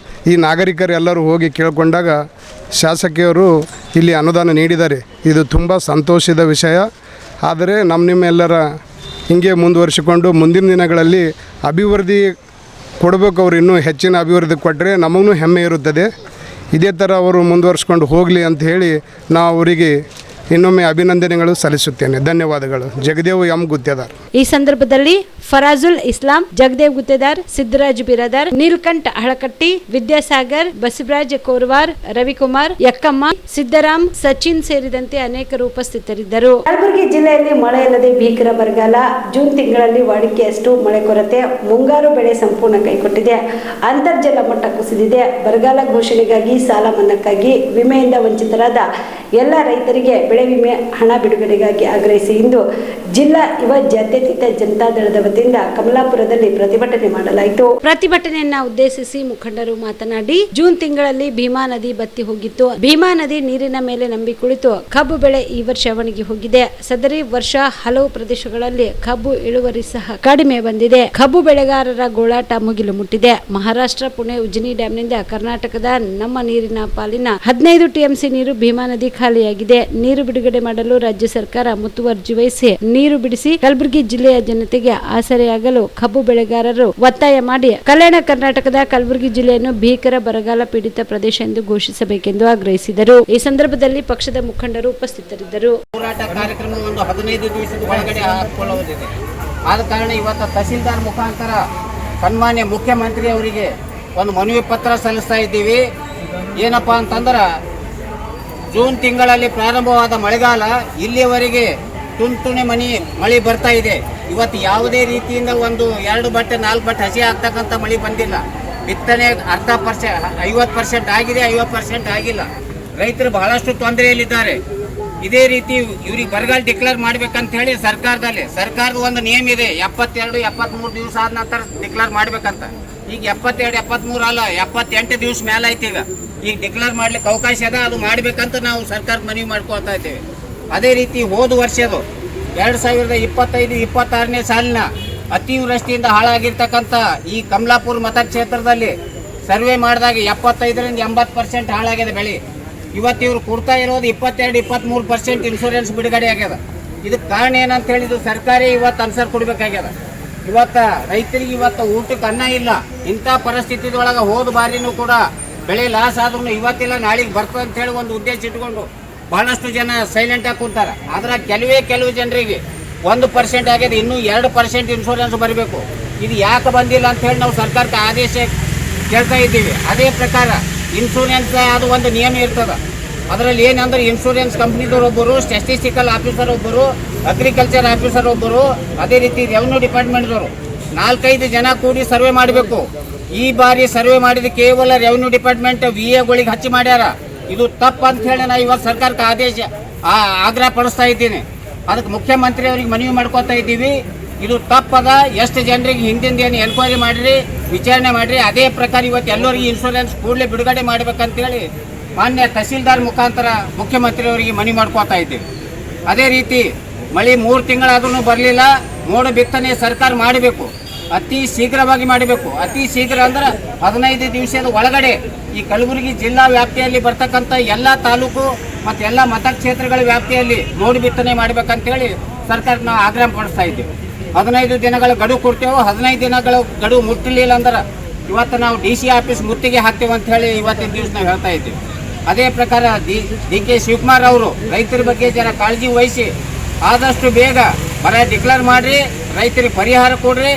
ಈ ನಾಗರಿಕರೆಲ್ಲರೂ ಹೋಗಿ ಕೇಳಿಕೊಂಡಾಗ ಶಾಸಕಿಯರು ಇಲ್ಲಿ ಅನುದಾನ ನೀಡಿದ್ದಾರೆ. ಇದು ತುಂಬ ಸಂತೋಷದ ವಿಷಯ. ಆದರೆ ನಿಮ್ಮೆಲ್ಲರ ಹಿಂಗೆ ಮುಂದುವರಿಸಿಕೊಂಡು ಮುಂದಿನ ದಿನಗಳಲ್ಲಿ ಅಭಿವೃದ್ಧಿ ಕೊಡಬೇಕು. ಅವರು ಇನ್ನೂ ಹೆಚ್ಚಿನ ಅಭಿವೃದ್ಧಿ ಕೊಟ್ಟರೆ ನಮಗೂ ಹೆಮ್ಮೆ ಇರುತ್ತದೆ. ಇದೇ ಥರ ಅವರು ಮುಂದುವರಿಸ್ಕೊಂಡು ಹೋಗಲಿ ಅಂತ ಹೇಳಿ ನಾವು ಅವರಿಗೆ ಇನ್ನೊಮ್ಮೆ ಅಭಿನಂದನೆಗಳು ಸಲ್ಲಿಸುತ್ತೇನೆ. ಧನ್ಯವಾದಗಳು. ಜಗದೇವ್ ಎಂ ಗುತ್ತೇದಾರ್. ಈ ಸಂದರ್ಭದಲ್ಲಿ ಫರಾಜುಲ್ ಇಸ್ಲಾಂ, ಜಗದೇವ್ ಗುತ್ತೇದಾರ್, ಸಿದ್ದರಾಜ್ ಬಿರಾದಾರ್, ನೀಲ್ಕಂಠ ಹಳಕಟ್ಟಿ, ವಿದ್ಯಾಸಾಗರ್, ಬಸವರಾಜ್ ಕೋರ್ವಾರ್, ರವಿಕುಮಾರ್, ಯಕ್ಕಮ್ಮ, ಸಿದ್ದರಾಮ್, ಸಚಿನ್ ಸೇರಿದಂತೆ ಅನೇಕರು ಉಪಸ್ಥಿತರಿದ್ದರು. ಕಲಬುರಗಿ ಜಿಲ್ಲೆಯಲ್ಲಿ ಮಳೆ ಇಲ್ಲದೆ ಭೀಕರ ಬರಗಾಲ. ಜೂನ್ ತಿಂಗಳಲ್ಲಿ ವಾಡಿಕೆಯಷ್ಟು ಮಳೆ ಕೊರತೆ. ಮುಂಗಾರು ಬೆಳೆ ಸಂಪೂರ್ಣ ಕೈಕೊಟ್ಟಿದೆ. ಅಂತರ್ಜಲ ಮಟ್ಟ ಕುಸಿದಿದೆ. ಬರಗಾಲ ಘೋಷಣೆಗಾಗಿ, ಸಾಲ ಮನ್ನಾಕ್ಕಾಗಿ ವಿಮೆಯಿಂದ ವಂಚಿತರಾದ ಎಲ್ಲ ರೈತರಿಗೆ ಬೆಳೆ ವಿಮೆ ಹಣ ಬಿಡುಗಡೆಗಾಗಿ ಆಗ್ರಹಿಸಿ ಇಂದು ಜಿಲ್ಲಾ ಯುವ ಜಾತ್ಯತೀತ ಜನತಾದಳದ ವತಿಯಿಂದ ಕಮಲಾಪುರದಲ್ಲಿ ಪ್ರತಿಭಟನೆ ಮಾಡಲಾಯಿತು. ಪ್ರತಿಭಟನೆಯನ್ನ ಉದ್ದೇಶಿಸಿ ಮುಖಂಡರು ಮಾತನಾಡಿ, ಜೂನ್ ತಿಂಗಳಲ್ಲಿ ಭೀಮಾ ನದಿ ಬತ್ತಿ ಹೋಗಿತ್ತು. ಭೀಮಾ ನದಿ ನೀರಿನ ಮೇಲೆ ನಂಬಿ ಕುಳಿತು ಕಬ್ಬು ಬೆಳೆ ಈ ವರ್ಷ ಒಣಗಿ ಹೋಗಿದೆ. ಸದರಿ ವರ್ಷ ಹಲವು ಪ್ರದೇಶಗಳಲ್ಲಿ ಕಬ್ಬು ಇಳುವರಿ ಸಹ ಕಡಿಮೆ ಬಂದಿದೆ. ಕಬ್ಬು ಬೆಳೆಗಾರರ ಗೋಳಾಟ ಮುಗಿಲು ಮುಟ್ಟಿದೆ. ಮಹಾರಾಷ್ಟ್ರ ಪುಣೆ ಉಜ್ನಿ ಡ್ಯಾಂನಿಂದ ಕರ್ನಾಟಕದ ನಮ್ಮ ನೀರಿನ ಪಾಲಿನ 15 ಟಿಎಂಸಿ ನೀರು ಭೀಮಾ ನದಿ ಖಾಲಿಯಾಗಿದೆ. ನೀರು ಬಿಡುಗಡೆ ಮಾಡಲು ರಾಜ್ಯ ಸರ್ಕಾರ ಮುತುವರ್ಜಿ ವಹಿಸಿ ನೀರು ಬಿಡಿಸಿ ಕಲಬುರಗಿ ಜಿಲ್ಲೆಯ ಜನತೆಗೆ ಆಸರೆಯಾಗಲು ಕಬ್ಬು ಬೆಳೆಗಾರರು ಒತ್ತಾಯ ಮಾಡಿ ಕಲ್ಯಾಣ ಕರ್ನಾಟಕದ ಕಲಬುರಗಿ ಜಿಲ್ಲೆಯನ್ನು ಭೀಕರ ಬರಗಾಲ ಪೀಡಿತ ಪ್ರದೇಶ ಎಂದು ಘೋಷಿಸಬೇಕೆಂದು ಆಗ್ರಹಿಸಿದರು. ಈ ಸಂದರ್ಭದಲ್ಲಿ ಪಕ್ಷದ ಮುಖಂಡರು ಉಪಸ್ಥಿತರಿದ್ದರು. ಹೋರಾಟ ಕಾರ್ಯಕ್ರಮ ಒಂದು 15 ದಿವಸದ ಒಳಗಡೆ ಹಾಕಿಕೊಳ್ಳುವುದಿದೆ. ಆದ ಕಾರಣ ಇವತ್ತು ತಹಸೀಲ್ದಾರ್ ಮುಖಾಂತರ ಸನ್ಮಾನ್ಯ ಮುಖ್ಯಮಂತ್ರಿ ಅವರಿಗೆ ಒಂದು ಮನವಿ ಪತ್ರ ಸಲ್ಲಿಸ್ತಾ ಇದ್ದೀವಿ. ಏನಪ್ಪ ಅಂತಂದ್ರೆ ಜೂನ್ ತಿಂಗಳಲ್ಲಿ ಪ್ರಾರಂಭವಾದ ಮಳೆಗಾಲ ಇಲ್ಲಿಯವರೆಗೆ ತುಂತುಣೆ ಮಳೆ ಬರ್ತಾ ಇದೆ. ಇವತ್ತು ಯಾವುದೇ ರೀತಿಯಿಂದ ಒಂದು 2 ಬಟ್ಟೆ 4 ಬಟ್ಟೆ ಹಸಿ ಆಗ್ತಕ್ಕಂಥ ಮಳೆ ಬಂದಿಲ್ಲ. ಬಿತ್ತನೆ 50% ಆಗಿದೆ, 50% ಆಗಿಲ್ಲ. ರೈತರು ಬಹಳಷ್ಟು ತೊಂದರೆಯಲ್ಲಿದ್ದಾರೆ. ಇದೇ ರೀತಿ ಇವ್ರಿಗೆ ಬರಗಾಲ ಡಿಕ್ಲೇರ್ ಮಾಡ್ಬೇಕಂತ ಹೇಳಿ ಸರ್ಕಾರದ ಒಂದು ನಿಯಮ ಇದೆ. 72-73 ದಿವಸ ಆದ ನಂತರ ಡಿಕ್ಲೇರ್ ಮಾಡ್ಬೇಕಂತ. ಈಗ 72, 73 ಅಲ್ಲ, 78 ದಿವಸ ಮೇಲೆ ಆಯ್ತು. ಈಗ ಡಿಕ್ಲೇರ್ ಮಾಡ್ಲಿಕ್ಕೆ ಅವಕಾಶ ಅದ, ಅದು ಮಾಡ್ಬೇಕಂತ ನಾವು ಸರ್ಕಾರಕ್ಕೆ ಮನವಿ ಮಾಡ್ಕೊಳ್ತಾ ಇದ್ದೇವೆ. ಅದೇ ರೀತಿ ಹೋದ ವರ್ಷದು 2025-26ನೇ ಸಾಲಿನ ಅತಿವೃಷ್ಟಿಯಿಂದ ಹಾಳಾಗಿರ್ತಕ್ಕಂಥ ಈ ಕಮಲಾಪುರ ಮತಕ್ಷೇತ್ರದಲ್ಲಿ ಸರ್ವೆ ಮಾಡಿದಾಗ 75-80% ಹಾಳಾಗಿದೆ ಬೆಳೆ. ಇವತ್ತು ಇವರು ಕೊಡ್ತಾ ಇರೋದು 22-23% ಇನ್ಶೂರೆನ್ಸ್ ಬಿಡುಗಡೆ ಆಗ್ಯದ. ಇದಕ್ಕೆ ಕಾರಣ ಏನಂತ ಹೇಳಿದ್ರು ಸರ್ಕಾರಿ ಇವತ್ತು ಅನ್ಸರ್ ಕೊಡಬೇಕಾಗ್ಯದ. ಇವತ್ತು ರೈತರಿಗೆ ಇವತ್ತು ಊಟಕ್ಕೆ ಅನ್ನ ಇಲ್ಲ. ಇಂಥ ಪರಿಸ್ಥಿತಿದೊಳಗೆ ಹೋದ ಬಾರಿನೂ ಕೂಡ ಬೆಳೆ ಲಾಸ್ ಆದ್ರೂ ಇವತ್ತಿಲ್ಲ ನಾಳೆಗೆ ಬರ್ತದೆ ಅಂತ ಹೇಳಿ ಒಂದು ಉದ್ದೇಶ ಇಟ್ಕೊಂಡು ಬಹಳಷ್ಟು ಜನ ಸೈಲೆಂಟ್ ಆಗಿ ಕೂತಾರೆ. ಆದ್ರೆ ಕೆಲವು ಜನರಿಗೆ 1% ಆಗಿದೆ, ಇನ್ನೂ 2% ಇನ್ಶೂರೆನ್ಸ್ ಬರಬೇಕು. ಇದು ಯಾಕೆ ಬಂದಿಲ್ಲ ಅಂತ ಹೇಳಿ ನಾವು ಸರ್ಕಾರಕ್ಕೆ ಆದೇಶ ಕೇಳ್ತಾ ಇದ್ದೀವಿ. ಅದೇ ಪ್ರಕಾರ ಇನ್ಶೂರೆನ್ಸ್ ಅದು ಒಂದು ನಿಯಮ ಇರ್ತದೆ. ಅದರಲ್ಲಿ ಏನಂದ್ರೆ ಇನ್ಶೂರೆನ್ಸ್ ಕಂಪ್ನಿದವ್ರು ಒಬ್ಬರು, ಸ್ಟ್ಯಾಟಿಸ್ಟಿಕಲ್ ಆಫೀಸರ್ ಒಬ್ಬರು, ಅಗ್ರಿಕಲ್ಚರ್ ಆಫೀಸರ್ ಒಬ್ಬರು, ಅದೇ ರೀತಿ ರೆವಿನ್ಯೂ ಡಿಪಾರ್ಟ್ಮೆಂಟ್ದವರು 4-5 ಜನ ಕೂಡಿ ಸರ್ವೆ ಮಾಡಬೇಕು. ಈ ಬಾರಿ ಸರ್ವೆ ಮಾಡಿದ ಕೇವಲ ರೆವಿನ್ಯೂ ಡಿಪಾರ್ಟ್ಮೆಂಟ್ VAಗಳಿಗೆ ಹಚ್ಚಿ ಮಾಡ್ಯಾರ. ಇದು ತಪ್ಪು ಅಂತ ಹೇಳಿ ನಾ ಇವತ್ತು ಸರ್ಕಾರಕ್ಕೆ ಆಗ್ರಹ ಪಡಿಸ್ತಾ ಇದ್ದೀನಿ. ಅದಕ್ಕೆ ಮುಖ್ಯಮಂತ್ರಿ ಅವ್ರಿಗೆ ಮನವಿ ಮಾಡ್ಕೊತಾ ಇದ್ದೀವಿ. ಇದು ತಪ್ಪದ. ಎಷ್ಟು ಜನರಿಗೆ ಹಿಂದಿಂದ ಏನು ಎನ್ಕ್ವೈರಿ ಮಾಡಿರಿ, ವಿಚಾರಣೆ ಮಾಡಿರಿ. ಅದೇ ಪ್ರಕಾರ ಇವತ್ತು ಎಲ್ಲರಿಗೆ ಇನ್ಶೂರೆನ್ಸ್ ಕೂಡಲೇ ಬಿಡುಗಡೆ ಮಾಡ್ಬೇಕಂತೇಳಿ ಮಾನ್ಯ ತಹಸೀಲ್ದಾರ್ ಮುಖಾಂತರ ಮುಖ್ಯಮಂತ್ರಿ ಅವರಿಗೆ ಮನವಿ ಮಾಡ್ಕೊತಾ ಇದ್ದೀವಿ. ಅದೇ ರೀತಿ ಮಳೆ 3 ತಿಂಗಳಾದ್ರೂ ಬರಲಿಲ್ಲ. ಮೋಡ ಬಿತ್ತನೆ ಸರ್ಕಾರ ಮಾಡಬೇಕು, ಅತಿ ಶೀಘ್ರವಾಗಿ ಮಾಡಬೇಕು. ಅತಿ ಶೀಘ್ರ ಅಂದ್ರೆ 15 ದಿವಸದ ಒಳಗಡೆ ಈ ಕಲಬುರಗಿ ಜಿಲ್ಲಾ ವ್ಯಾಪ್ತಿಯಲ್ಲಿ ಬರ್ತಕ್ಕಂಥ ಎಲ್ಲ ತಾಲೂಕು ಮತ್ತು ಎಲ್ಲ ಮತಕ್ಷೇತ್ರಗಳ ವ್ಯಾಪ್ತಿಯಲ್ಲಿ ಮೋಡ ಬಿತ್ತನೆ ಮಾಡಬೇಕಂತೇಳಿ ಸರ್ಕಾರಕ್ಕೆ ನಾವು ಆಗ್ರಹ ಪಡಿಸ್ತಾ ಇದ್ದೀವಿ. 15 ದಿನಗಳ ಗಡುವು ಕೊಡ್ತೇವೆ. 15 ದಿನಗಳ ಗಡುವು ಮುಟ್ಟಲಿಲ್ಲ ಅಂದ್ರೆ ಇವತ್ತು ನಾವು DC ಆಫೀಸ್ ಮುತ್ತಿಗೆ ಹಾಕ್ತೇವೆ ಅಂತ ಹೇಳಿ ಇವತ್ತಿನ ದಿವಸ ನಾವು ಹೇಳ್ತಾ ಇದ್ದೀವಿ. ಅದೇ ಪ್ರಕಾರ DK ಶಿವಕುಮಾರ್ ಅವರು ರೈತರ ಬಗ್ಗೆ ಜನ ಕಾಳಜಿ ವಹಿಸಿ ಆದಷ್ಟು ಬೇಗ ಬರ ಡಿಕ್ಲೇರ್ ಮಾಡಿರಿ, ರೈತರಿಗೆ ಪರಿಹಾರ ಕೊಡ್ರಿ,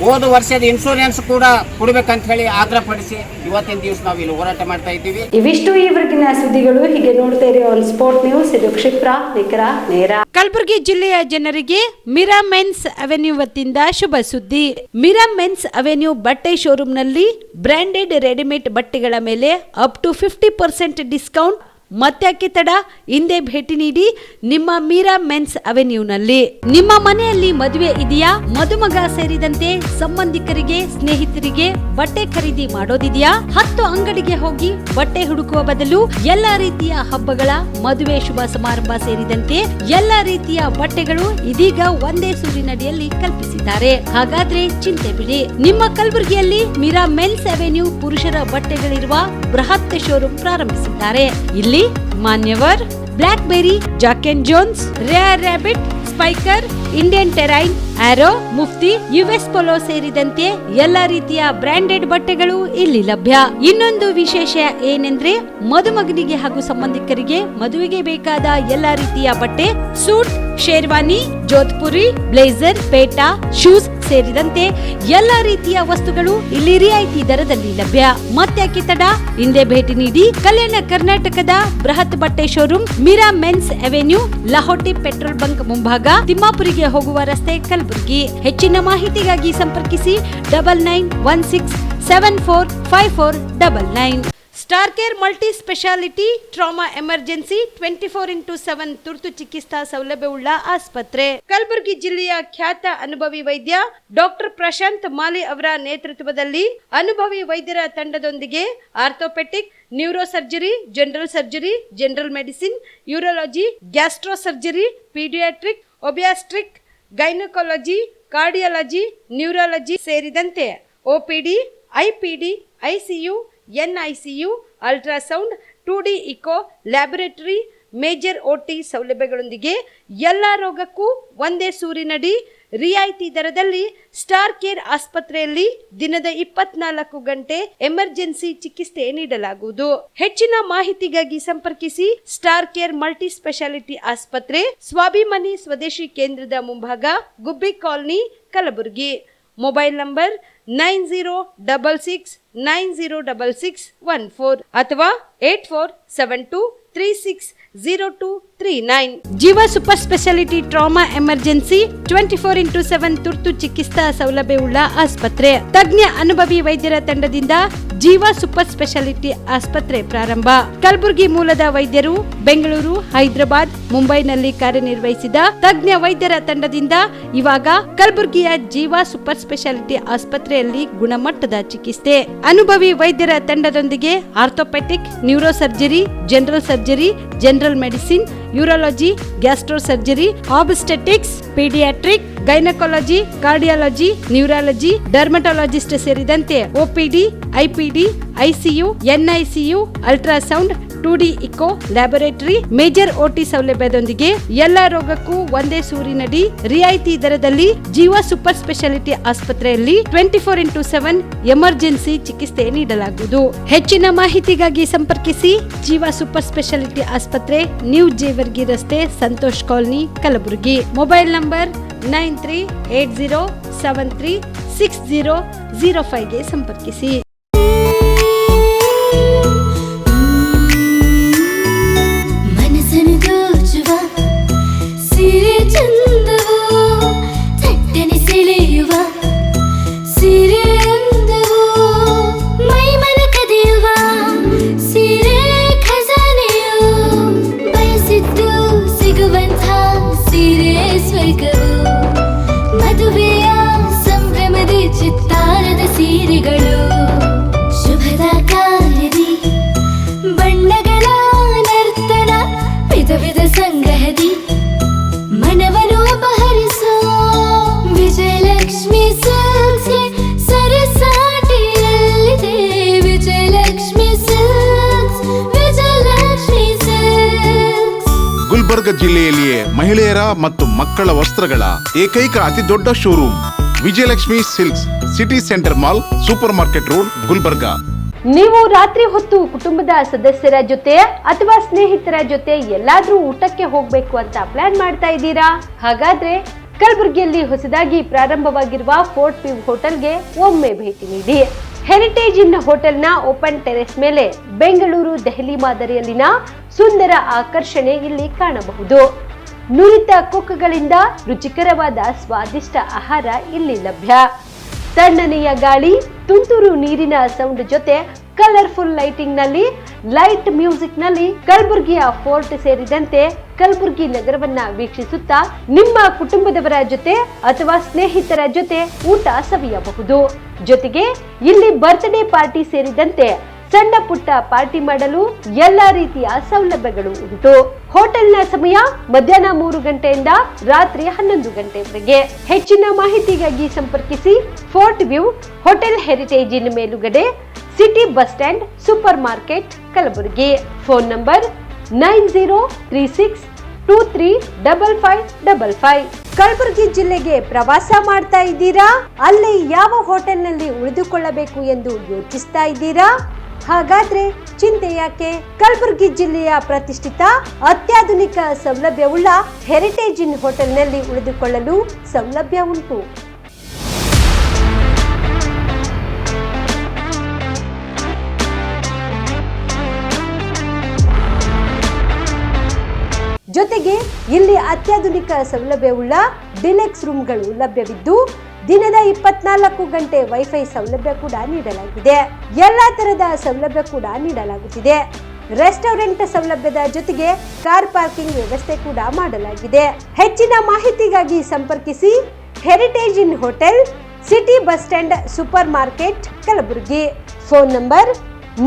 ಹೋದ ವರ್ಷದ ಇನ್ಶೂರೆನ್ಸ್ ಕೂಡ ಕೊಡ್ಬೇಕಂತ ಹೇಳಿ ಆಗ್ರಹ ಪಡಿಸಿ ಇವತ್ತಿನ ದಿವಸ ನಾವು ಇಲ್ಲಿ ಹೋರಾಟ ಮಾಡ್ತಾ ಇದ್ದೀವಿ. ಇವಿಷ್ಟು ಈವರೆಗಿನ ಸುದ್ದಿಗಳು. ಹೀಗೆ ನೋಡ್ತಾ ಇರಿ ಆನ್ ಸ್ಪಾಟ್ ನ್ಯೂಸ್. ಇದು ಕ್ಷಿಪ್ರ, ನಿಖರ, ನೇರ. ಕಲಬುರಗಿ ಜಿಲ್ಲೆಯ ಜನರಿಗೆ ಮಿರಾ ಮೆನ್ಸ್ ಅವೆನ್ಯೂ ವತಿಯಿಂದ ಶುಭ ಸುದ್ದಿ. ಮಿರಾ ಮೆನ್ಸ್ ಅವೆನ್ಯೂ ಬಟ್ಟೆ ಶೋರೂಮ್ನಲ್ಲಿ ಬ್ರಾಂಡೆಡ್ ರೆಡಿಮೇಡ್ ಬಟ್ಟೆಗಳ ಮೇಲೆ ಅಪ್ ಟು 50% ಡಿಸ್ಕೌಂಟ್. ಮತ್ತ್ಯಾಕೆ ತಡ, ಹಿಂದೆ ಭೇಟಿ ನೀಡಿ ನಿಮ್ಮ ಮೀರಾ ಮೆನ್ಸ್ ಅವೆನ್ಯೂನಲ್ಲಿ. ನಿಮ್ಮ ಮನೆಯಲ್ಲಿ ಮದುವೆ ಇದೆಯಾ, ಮದುಮಗ ಸೇರಿದಂತೆ ಸಂಬಂಧಿಕರಿಗೆ ಸ್ನೇಹಿತರಿಗೆ ಬಟ್ಟೆ ಖರೀದಿ ಮಾಡೋದಿದೆಯಾ? 10 ಅಂಗಡಿಗೆ ಹೋಗಿ ಬಟ್ಟೆ ಹುಡುಕುವ ಬದಲು ಎಲ್ಲಾ ರೀತಿಯ ಹಬ್ಬಗಳ, ಮದುವೆ, ಶುಭ ಸಮಾರಂಭ ಸೇರಿದಂತೆ ಎಲ್ಲಾ ರೀತಿಯ ಬಟ್ಟೆಗಳು ಇದೀಗ ಒಂದೇ ಸೂರಿನಡಿಯಲ್ಲಿ ಕಲ್ಪಿಸಿದ್ದಾರೆ. ಹಾಗಾದ್ರೆ ಚಿಂತೆ ಬಿಡಿ, ನಿಮ್ಮ ಕಲಬುರಗಿಯಲ್ಲಿ ಮೀರಾ ಮೆನ್ಸ್ ಅವೆನ್ಯೂ ಪುರುಷರ ಬಟ್ಟೆಗಳಿರುವ ಬೃಹತ್ ಶೋರೂಮ್ ಪ್ರಾರಂಭಿಸಿದ್ದಾರೆ. ಇಲ್ಲಿ Manyavar, Blackberry, Jack and Jones, Rare Rabbit, Spykar, Indian Terrain, Arrow, Mufti, US Polo ಸೇರಿದಂತೆ ಎಲ್ಲಾ ರೀತಿಯ ಬ್ರಾಂಡೆಡ್ ಬಟ್ಟೆಗಳು ಇಲ್ಲಿ ಲಭ್ಯ. ಇನ್ನೊಂದು ವಿಶೇಷ ಏನೆಂದ್ರೆ ಮದುಮಗನಿಗೆ ಹಾಗೂ ಸಂಬಂಧಿಕರಿಗೆ ಮದುವೆಗೆ ಬೇಕಾದ ಎಲ್ಲಾ ರೀತಿಯ ಬಟ್ಟೆ, ಸೂಟ್, ಶೇರ್ವಾನಿ, ಜೋಧ್ಪುರಿ, ಬ್ಲೇಸರ್, ಪೇಟಾ, ಶೂಸ್ ಸೇರಿದಂತೆ ಎಲ್ಲಾ ರೀತಿಯ ವಸ್ತುಗಳು ಇಲ್ಲಿ ರಿಯಾಯಿತಿ ದರದಲ್ಲಿ ಲಭ್ಯ. ಮತ್ತ್ಯಾಕೆ ತಡ, ಹಿಂದೆ ಭೇಟಿ ನೀಡಿ ಕಲ್ಯಾಣ ಕರ್ನಾಟಕದ ಬೃಹತ್ ಬಟ್ಟೆ showroom Meera men's avenue, Lahoti petrol bunk ಮುಂಭಾಗ, ತಿಮ್ಮಾಪುರಿಗೆ ಹೋಗುವ ರಸ್ತೆ, ಕಲಬುರಗಿ. ಹೆಚ್ಚಿನ ಮಾಹಿತಿಗಾಗಿ ಸಂಪರ್ಕಿಸಿ 9916745499. Star care multi speciality trauma emergency 24x7 ತುರ್ತು ಚಿಕಿತ್ಸಾ ಸೌಲಭ್ಯವುಳ್ಳ ಆಸ್ಪತ್ರೆ. ಕಲಬುರಗಿ ಜಿಲ್ಲೆಯ ಖ್ಯಾತ ಅನುಭವಿ ವೈದ್ಯ ಡಾಕ್ಟರ್ ಪ್ರಶಾಂತ್ ಮಾಲಿ ಅವರ ನೇತೃತ್ವದಲ್ಲಿ ಅನುಭವಿ ವೈದ್ಯರ ತಂಡದೊಂದಿಗೆ orthopaedic, neuro surgery, general medicine, urology, gastro surgery, paediatric, obstetric, gynaecology, cardiology, neurology ಸೇರಿದಂತೆ OPD, IPD, ICU, NICU, ultrasound, 2D echo, laboratory, major OT ಸೌಲಭ್ಯಗಳೊಂದಿಗೆ ಎಲ್ಲ ರೋಗಕ್ಕೂ ಒಂದೇ ಸೂರಿನಡಿ ರಿಯಾಯಿತಿ ದರದಲ್ಲಿ ಸ್ಟಾರ್ ಕೇರ್ ಆಸ್ಪತ್ರೆಯಲ್ಲಿ ದಿನದ 24 ಗಂಟೆ ಎಮರ್ಜೆನ್ಸಿ ಚಿಕಿತ್ಸೆ ನೀಡಲಾಗುವುದು. ಹೆಚ್ಚಿನ ಮಾಹಿತಿಗಾಗಿ ಸಂಪರ್ಕಿಸಿ ಸ್ಟಾರ್ ಕೇರ್ ಮಲ್ಟಿ ಸ್ಪೆಷಾಲಿಟಿ ಆಸ್ಪತ್ರೆ, ಸ್ವಾಭಿಮಾನಿ ಸ್ವದೇಶಿ ಕೇಂದ್ರದ ಮುಂಭಾಗ, ಗುಬ್ಬಿ ಕಾಲನಿ, ಕಲಬುರಗಿ. ಮೊಬೈಲ್ ನಂಬರ್ 9066906614 ಅಥವಾ 8472360239. ಜೀವ super speciality trauma emergency 24x7 ತುರ್ತು ಚಿಕಿತ್ಸಾ ಸೌಲಭ್ಯವುಳ್ಳ ಆಸ್ಪತ್ರೆ. ತಜ್ಞ ಅನುಭವಿ ವೈದ್ಯರ ತಂಡದಿಂದ ಜೀವ ಸೂಪರ್ ಸ್ಪೆಷಾಲಿಟಿ ಆಸ್ಪತ್ರೆ ಪ್ರಾರಂಭ. ಕಲಬುರಗಿ ಮೂಲದ ವೈದ್ಯರು ಬೆಂಗಳೂರು, ಹೈದರಾಬಾದ್, ಮುಂಬೈನಲ್ಲಿ ಕಾರ್ಯನಿರ್ವಹಿಸಿದ ತಜ್ಞ ವೈದ್ಯರ ತಂಡದಿಂದ ಇವಾಗ ಕಲಬುರಗಿಯ ಜೀವ ಸೂಪರ್ ಸ್ಪೆಷಾಲಿಟಿ ಆಸ್ಪತ್ರೆಯಲ್ಲಿ ಗುಣಮಟ್ಟದ ಚಿಕಿತ್ಸೆ. ಅನುಭವಿ ವೈದ್ಯರ ತಂಡದೊಂದಿಗೆ orthopaedic, neuro surgery, general medicine, urology, gastro surgery, obstetrics, paediatric, gynaecology, cardiology, neurology, dermatologist ಸೇರಿದಂತೆ OPD, IPD, ICU, NICU, ultrasound, 2D echo, laboratory, major OT ಸೌಲಭ್ಯದೊಂದಿಗೆ ಎಲ್ಲ ರೋಗಕ್ಕೂ ಒಂದೇ ಸೂರಿನಡಿ ರಿಯಾಯಿತಿ ದರದಲ್ಲಿ ಜೀವ ಸೂಪರ್ ಸ್ಪೆಷಾಲಿಟಿ ಆಸ್ಪತ್ರೆಯಲ್ಲಿ 24x7 ಎಮರ್ಜೆನ್ಸಿ ಚಿಕಿತ್ಸೆ ನೀಡಲಾಗುವುದು. ಹೆಚ್ಚಿನ ಮಾಹಿತಿಗಾಗಿ ಸಂಪರ್ಕಿಸಿ ಜೀವ ಸೂಪರ್ ಸ್ಪೆಷಾಲಿಟಿ ಆಸ್ಪತ್ರೆ, ನ್ಯೂ ಜೇವರ್ಗಿ ರಸ್ತೆ, Santosh colony, Kalaburagi. Mobile number 9380736005 ಗೆ ಸಂಪರ್ಕಿಸಿ. ಮದುವೆಯ ಸಂಭ್ರಮದ ಚಿತ್ತಾರದ ಸೀರೆಗಳು, ಶುಭದ ಕಾರ್ಯದಿ ಬಣ್ಣಗಳ ನರ್ತನ, ವಿಧ ವಿಧ ಸಂಗ್ರಹದಿ ಮನವನ್ನು ಅಪಹರಿಸೋ ವಿಜಯಲಕ್ಷ್ಮಿ ಸಿಲ್ಕ್ಸ್ ಸರಸಾಟಿಯಲ್ಲಿದೆ. Vijayalakshmi silks, Vijayalakshmi silks. ಗುಲ್ಬರ್ಗ ಜಿಲ್ಲೆಯಲ್ಲಿಯೇ ಮಹಿಳೆಯರ ಮತ್ತು ಮಕ್ಕಳ ವಸ್ತ್ರಗಳ ಏಕೈಕ ಅತಿ ದೊಡ್ಡ showroom Vijayalakshmi silks, city centre mall, super market road, Gulbarga. ನೀವು ರಾತ್ರಿ ಹೊತ್ತು ಕುಟುಂಬದ ಸದಸ್ಯರ ಜೊತೆ ಅಥವಾ ಸ್ನೇಹಿತರ ಜೊತೆ ಎಲ್ಲಾದ್ರೂ ಊಟಕ್ಕೆ ಹೋಗ್ಬೇಕು ಅಂತ ಪ್ಲಾನ್ ಮಾಡ್ತಾ ಇದ್ದೀರಾ? ಹಾಗಾದ್ರೆ ಕಲಬುರಗಿಯಲ್ಲಿ ಹೊಸದಾಗಿ ಪ್ರಾರಂಭವಾಗಿರುವ ಫೋರ್ಟ್ ವ್ಯೂ ಹೋಟೆಲ್ಗೆ ಒಮ್ಮೆ ಭೇಟಿ ನೀಡಿ. ಹೆರಿಟೇಜ್ ಇನ್ ಹೋಟೆಲ್ನ ಓಪನ್ ಟೆರೆಸ್ ಮೇಲೆ ಬೆಂಗಳೂರು, ದೆಹಲಿ ಮಾದರಿಯಲ್ಲಿನ ಸುಂದರ ಆಕರ್ಷಣೆ ಇಲ್ಲಿ ಕಾಣಬಹುದು. ನುರಿತ ಕುಕ್ಗಳಿಂದ ರುಚಿಕರವಾದ ಸ್ವಾದಿಷ್ಟ ಆಹಾರ ಇಲ್ಲಿ ಲಭ್ಯ. ತಣ್ಣನೆಯ ಗಾಳಿ, ತುಂತುರು ನೀರಿನ ಸೌಂಡ್ ಜೊತೆ ಕಲರ್ಫುಲ್ ಲೈಟಿಂಗ್ ನಲ್ಲಿ, ಲೈಟ್ ಮ್ಯೂಸಿಕ್ ನಲ್ಲಿ ಕಲಬುರಗಿಯ ಫೋರ್ಟ್ ಸೇರಿದಂತೆ ಕಲಬುರಗಿ ನಗರವನ್ನ ವೀಕ್ಷಿಸುತ್ತಾ ನಿಮ್ಮ ಕುಟುಂಬದವರ ಜೊತೆ ಅಥವಾ ಸ್ನೇಹಿತರ ಜೊತೆ ಊಟ ಸವಿಯಬಹುದು. ಜೊತೆಗೆ ಇಲ್ಲಿ ಬರ್ತ್ಡೇ ಪಾರ್ಟಿ ಸೇರಿದಂತೆ ಸಣ್ಣ ಪುಟ್ಟ ಪಾರ್ಟಿ ಮಾಡಲು ಎಲ್ಲಾ ರೀತಿಯ ಸೌಲಭ್ಯಗಳು ಉಂಟು. ಹೋಟೆಲ್ನ ಸಮಯ ಮಧ್ಯಾಹ್ನ 3 ಗಂಟೆಯಿಂದ ರಾತ್ರಿ 11 ಗಂಟೆವರೆಗೆ. ಹೆಚ್ಚಿನ ಮಾಹಿತಿಗಾಗಿ ಸಂಪರ್ಕಿಸಿ ಫೋರ್ಟ್ ವ್ಯೂ ಹೋಟೆಲ್, ಹೆರಿಟೇಜ್ ಇನ್ ಮೇಲುಗಡೆ, city bus stand, super market, Kalaburagi. Phone number 9036235555. Kalaburagi ಜಿಲ್ಲೆಗೆ ಪ್ರವಾಸ ಮಾಡ್ತಾ ಇದ್ದೀರಾ? ಅಲ್ಲಿ ಯಾವ ಹೋಟೆಲ್ನಲ್ಲಿ ಉಳಿದುಕೊಳ್ಳಬೇಕು ಎಂದು ಯೋಚಿಸ್ತಾ ಇದ್ದೀರಾ? ಹಾಗಾದ್ರೆ ಚಿಂತೆ ಯಾಕೆ? ಕಲಬುರಗಿ ಜಿಲ್ಲೆಯ ಪ್ರತಿಷ್ಠಿತ ಅತ್ಯಾಧುನಿಕ ಸೌಲಭ್ಯವುಳ್ಳ ಹೆರಿಟೇಜ್ ಇನ್ ಹೋಟೆಲ್ನಲ್ಲಿ ಉಳಿದುಕೊಳ್ಳಲು ಸೌಲಭ್ಯ ಉಂಟು. ಜೊತೆಗೆ ಇಲ್ಲಿ ಅತ್ಯಾಧುನಿಕ ಸೌಲಭ್ಯವುಳ್ಳ ಡಿಲೆಕ್ಸ್ ರೂಮ್ಗಳು ಲಭ್ಯವಿದ್ದು ದಿನದ 24 ಗಂಟೆ ವೈಫೈ ಸೌಲಭ್ಯ ಕೂಡ ನೀಡಲಾಗಿದೆ. ಎಲ್ಲಾ ತರದ ಸೌಲಭ್ಯ ಕೂಡ ನೀಡಲಾಗುತ್ತಿದೆ. ರೆಸ್ಟೋರೆಂಟ್ ಸೌಲಭ್ಯದ ಜೊತೆಗೆ ಕಾರ್ ಪಾರ್ಕಿಂಗ್ ವ್ಯವಸ್ಥೆ ಕೂಡ ಮಾಡಲಾಗಿದೆ. ಹೆಚ್ಚಿನ ಮಾಹಿತಿಗಾಗಿ ಸಂಪರ್ಕಿಸಿ heritage inn hotel, city bus stand, super market, Kalaburagi. Phone number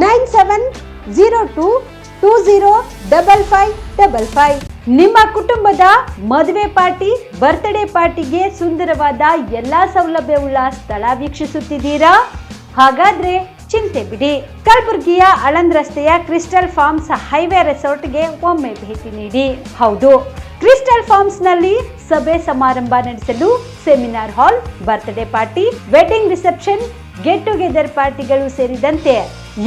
9702205555. ನಿಮ್ಮ ಕುಟುಂಬದ ಮದುವೆ ಪಾರ್ಟಿ, ಬರ್ತ್ಡೇ ಪಾರ್ಟಿಗೆ ಸುಂದರವಾದ ಎಲ್ಲಾ ಸೌಲಭ್ಯವುಳ್ಳ ಸ್ಥಳ ವೀಕ್ಷಿಸುತ್ತಿದ್ದೀರಾ? ಹಾಗಾದ್ರೆ ಚಿಂತೆ ಬಿಡಿ. ಕಲಬುರಗಿಯ ಆಳಂದ್ ರಸ್ತೆಯ ಕ್ರಿಸ್ಟಲ್ ಫಾರ್ಮ್ಸ್ ಹೈವೇ ರೆಸಾರ್ಟ್ಗೆ ಒಮ್ಮೆ ಭೇಟಿ ನೀಡಿ. ಹೌದು, ಕ್ರಿಸ್ಟಲ್ ಫಾರ್ಮ್ಸ್ ನಲ್ಲಿ ಸಭೆ ಸಮಾರಂಭ ನಡೆಸಲು seminar hall, birthday party, wedding reception, get together ಪಾರ್ಟಿಗಳು ಸೇರಿದಂತೆ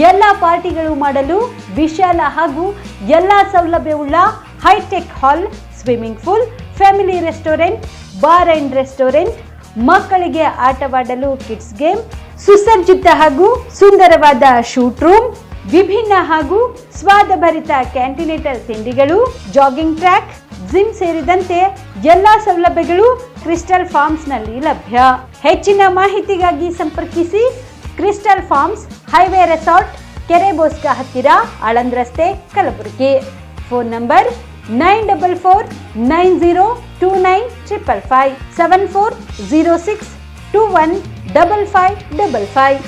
ಎಲ್ಲಾ ಪಾರ್ಟಿಗಳು ಮಾಡಲು ವಿಶಾಲ ಹಾಗೂ ಎಲ್ಲಾ ಸೌಲಭ್ಯವುಳ್ಳ hitech hall, swimming pool, family restaurant, bar and restaurant, ಮಕ್ಕಳಿಗೆ ಆಟವಾಡಲು ಕಿಡ್ಸ್ ಗೇಮ್, ಸುಸಜ್ಜಿತ ಹಾಗೂ ಸುಂದರವಾದ ಶೂಟ್ ರೂಮ್, ವಿಭಿನ್ನ ಹಾಗೂ ಸ್ವಾದಭರಿತ ಕ್ಯಾಂಟಿನೆಂಟಲ್ ತಿಂಡಿಗಳು, ಜಾಗಿಂಗ್ ಟ್ರ್ಯಾಕ್, ಜಿಮ್ ಸೇರಿದಂತೆ ಎಲ್ಲಾ ಸೌಲಭ್ಯಗಳು ಕ್ರಿಸ್ಟಲ್ ಫಾರ್ಮ್ಸ್ ನಲ್ಲಿ ಲಭ್ಯ. ಹೆಚ್ಚಿನ ಮಾಹಿತಿಗಾಗಿ ಸಂಪರ್ಕಿಸಿ ಕ್ರಿಸ್ಟಲ್ ಫಾರ್ಮ್ಸ್ ಹೈವೇ ರೆಸಾರ್ಟ್, ಕೆರೆ ಬೋಸ್ಕ ಹತ್ತಿರ, ಆಳಂದ್ ರಸ್ತೆ, ಕಲಬುರಗಿ. Phone number 9490295555 7406215555.